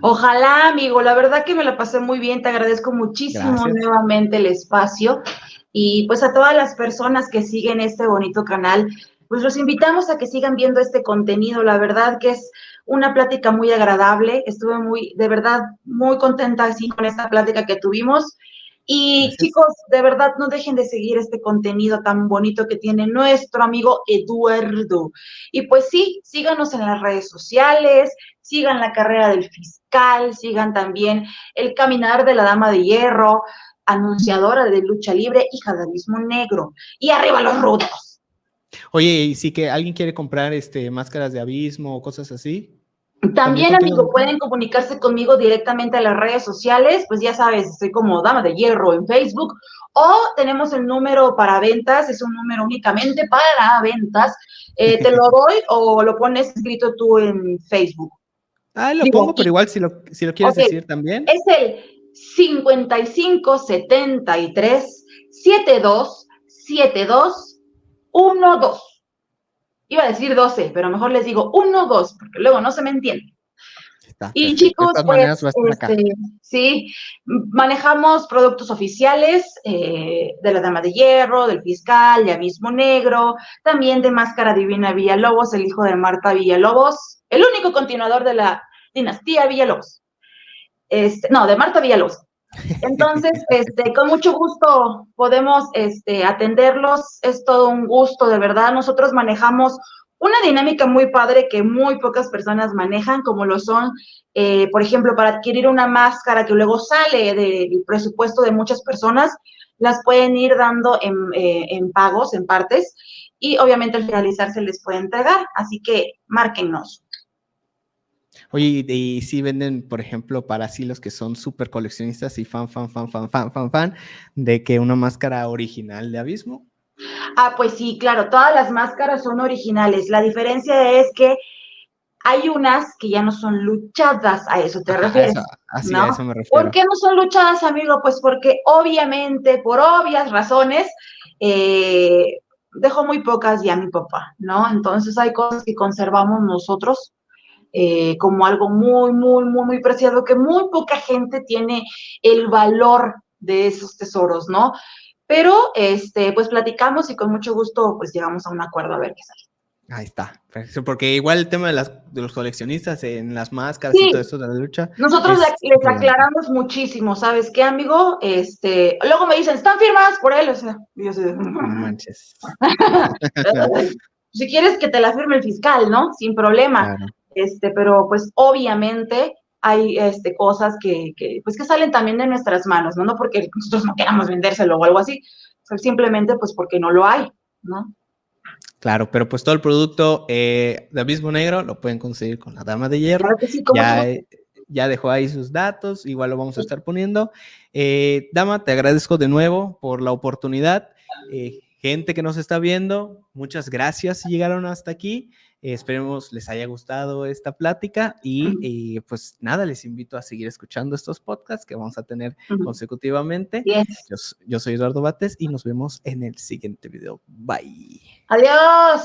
Ojalá, amigo, la verdad que me la pasé muy bien, te agradezco muchísimo
Gracias.
nuevamente el espacio y pues a todas las personas que siguen este bonito canal, pues los invitamos a que sigan viendo este contenido, la verdad que es una plática muy agradable, estuve de verdad, muy contenta así con esta plática que tuvimos. Y
Gracias.
chicos, de verdad no dejen de seguir este contenido tan bonito que tiene nuestro amigo Eduardo. Y pues sí, síganos en las redes sociales, sigan la carrera del fiscal, sigan también el caminar de la dama de hierro, anunciadora de lucha libre, hija de Abismo Negro. Y arriba los rudos.
Oye, y si que alguien quiere comprar máscaras de abismo o cosas así.
También,
contigo.
amigo, pueden comunicarse conmigo directamente a las redes sociales, pues ya sabes, estoy como Dama de Hierro en Facebook, o tenemos el número para ventas, es un número únicamente para ventas, te lo doy o lo pones escrito tú en Facebook.
Lo pongo, pero igual si lo quieres
Okay,
decir también.
es el 55 73 72 72 12. Iba a decir 12, pero mejor les digo 12, porque luego no se me entiende.
Está
Y
perfecto. De
chicos,
todas
pues,
maneras va a estar acá.
sí, manejamos productos oficiales de la Dama de Hierro, del Fiscal, de Abismo Negro, también de Máscara Divina Villalobos, el hijo de Marta Villalobos, el único continuador de la dinastía Villalobos. No, de Marta Villalobos. Entonces, con mucho gusto podemos atenderlos, es todo un gusto, de verdad. Nosotros manejamos una dinámica muy padre que muy pocas personas manejan, como lo son, por ejemplo, para adquirir una máscara que luego sale del presupuesto de muchas personas, las pueden ir dando en pagos, en partes, y obviamente al finalizar se les puede entregar, así que márquennos.
Oye, y si venden, por ejemplo, para así los que son súper coleccionistas y fan de que una máscara original de Abismo.
Ah, pues sí, claro, todas las máscaras son originales. La diferencia es que hay unas que ya no son luchadas, a eso te refieres,
Así a
¿no?
eso me
¿Por
refiero.
qué no son luchadas, amigo? Pues porque obviamente, por obvias razones, dejó muy pocas ya mi papá, ¿no? Entonces hay cosas que conservamos nosotros como algo muy, muy, muy, muy preciado, que muy poca gente tiene el valor de esos tesoros, ¿no? Pero, pues platicamos y con mucho gusto, pues llegamos a un acuerdo a ver qué sale.
Ahí está, porque igual el tema de los coleccionistas en las máscaras y
Sí,
todo eso de la lucha
nosotros
es
les
relevante.
aclaramos muchísimo, ¿sabes qué, amigo? Luego me dicen, ¿están firmadas por él? O sea, yo sé,
No manches.
si quieres que te la firme el fiscal, ¿no? Sin problema.
Claro.
Pero pues obviamente hay cosas pues que salen también de nuestras manos, ¿no? No porque nosotros no queramos vendérselo o algo así, simplemente pues porque no lo hay, ¿no?
Claro, pero pues todo el producto de Abismo Negro lo pueden conseguir con la Dama de Hierro.
Claro que sí, con mucho gusto.
Ya dejó ahí sus datos, igual lo vamos a estar poniendo. Dama, te agradezco de nuevo por la oportunidad. Gente que nos está viendo, muchas gracias si llegaron hasta aquí. Esperemos les haya gustado esta plática y pues nada, les invito a seguir escuchando estos podcasts que vamos a tener consecutivamente.
Yes.
Yo soy Eduardo Bates y nos vemos en el siguiente video. Bye.
Adiós.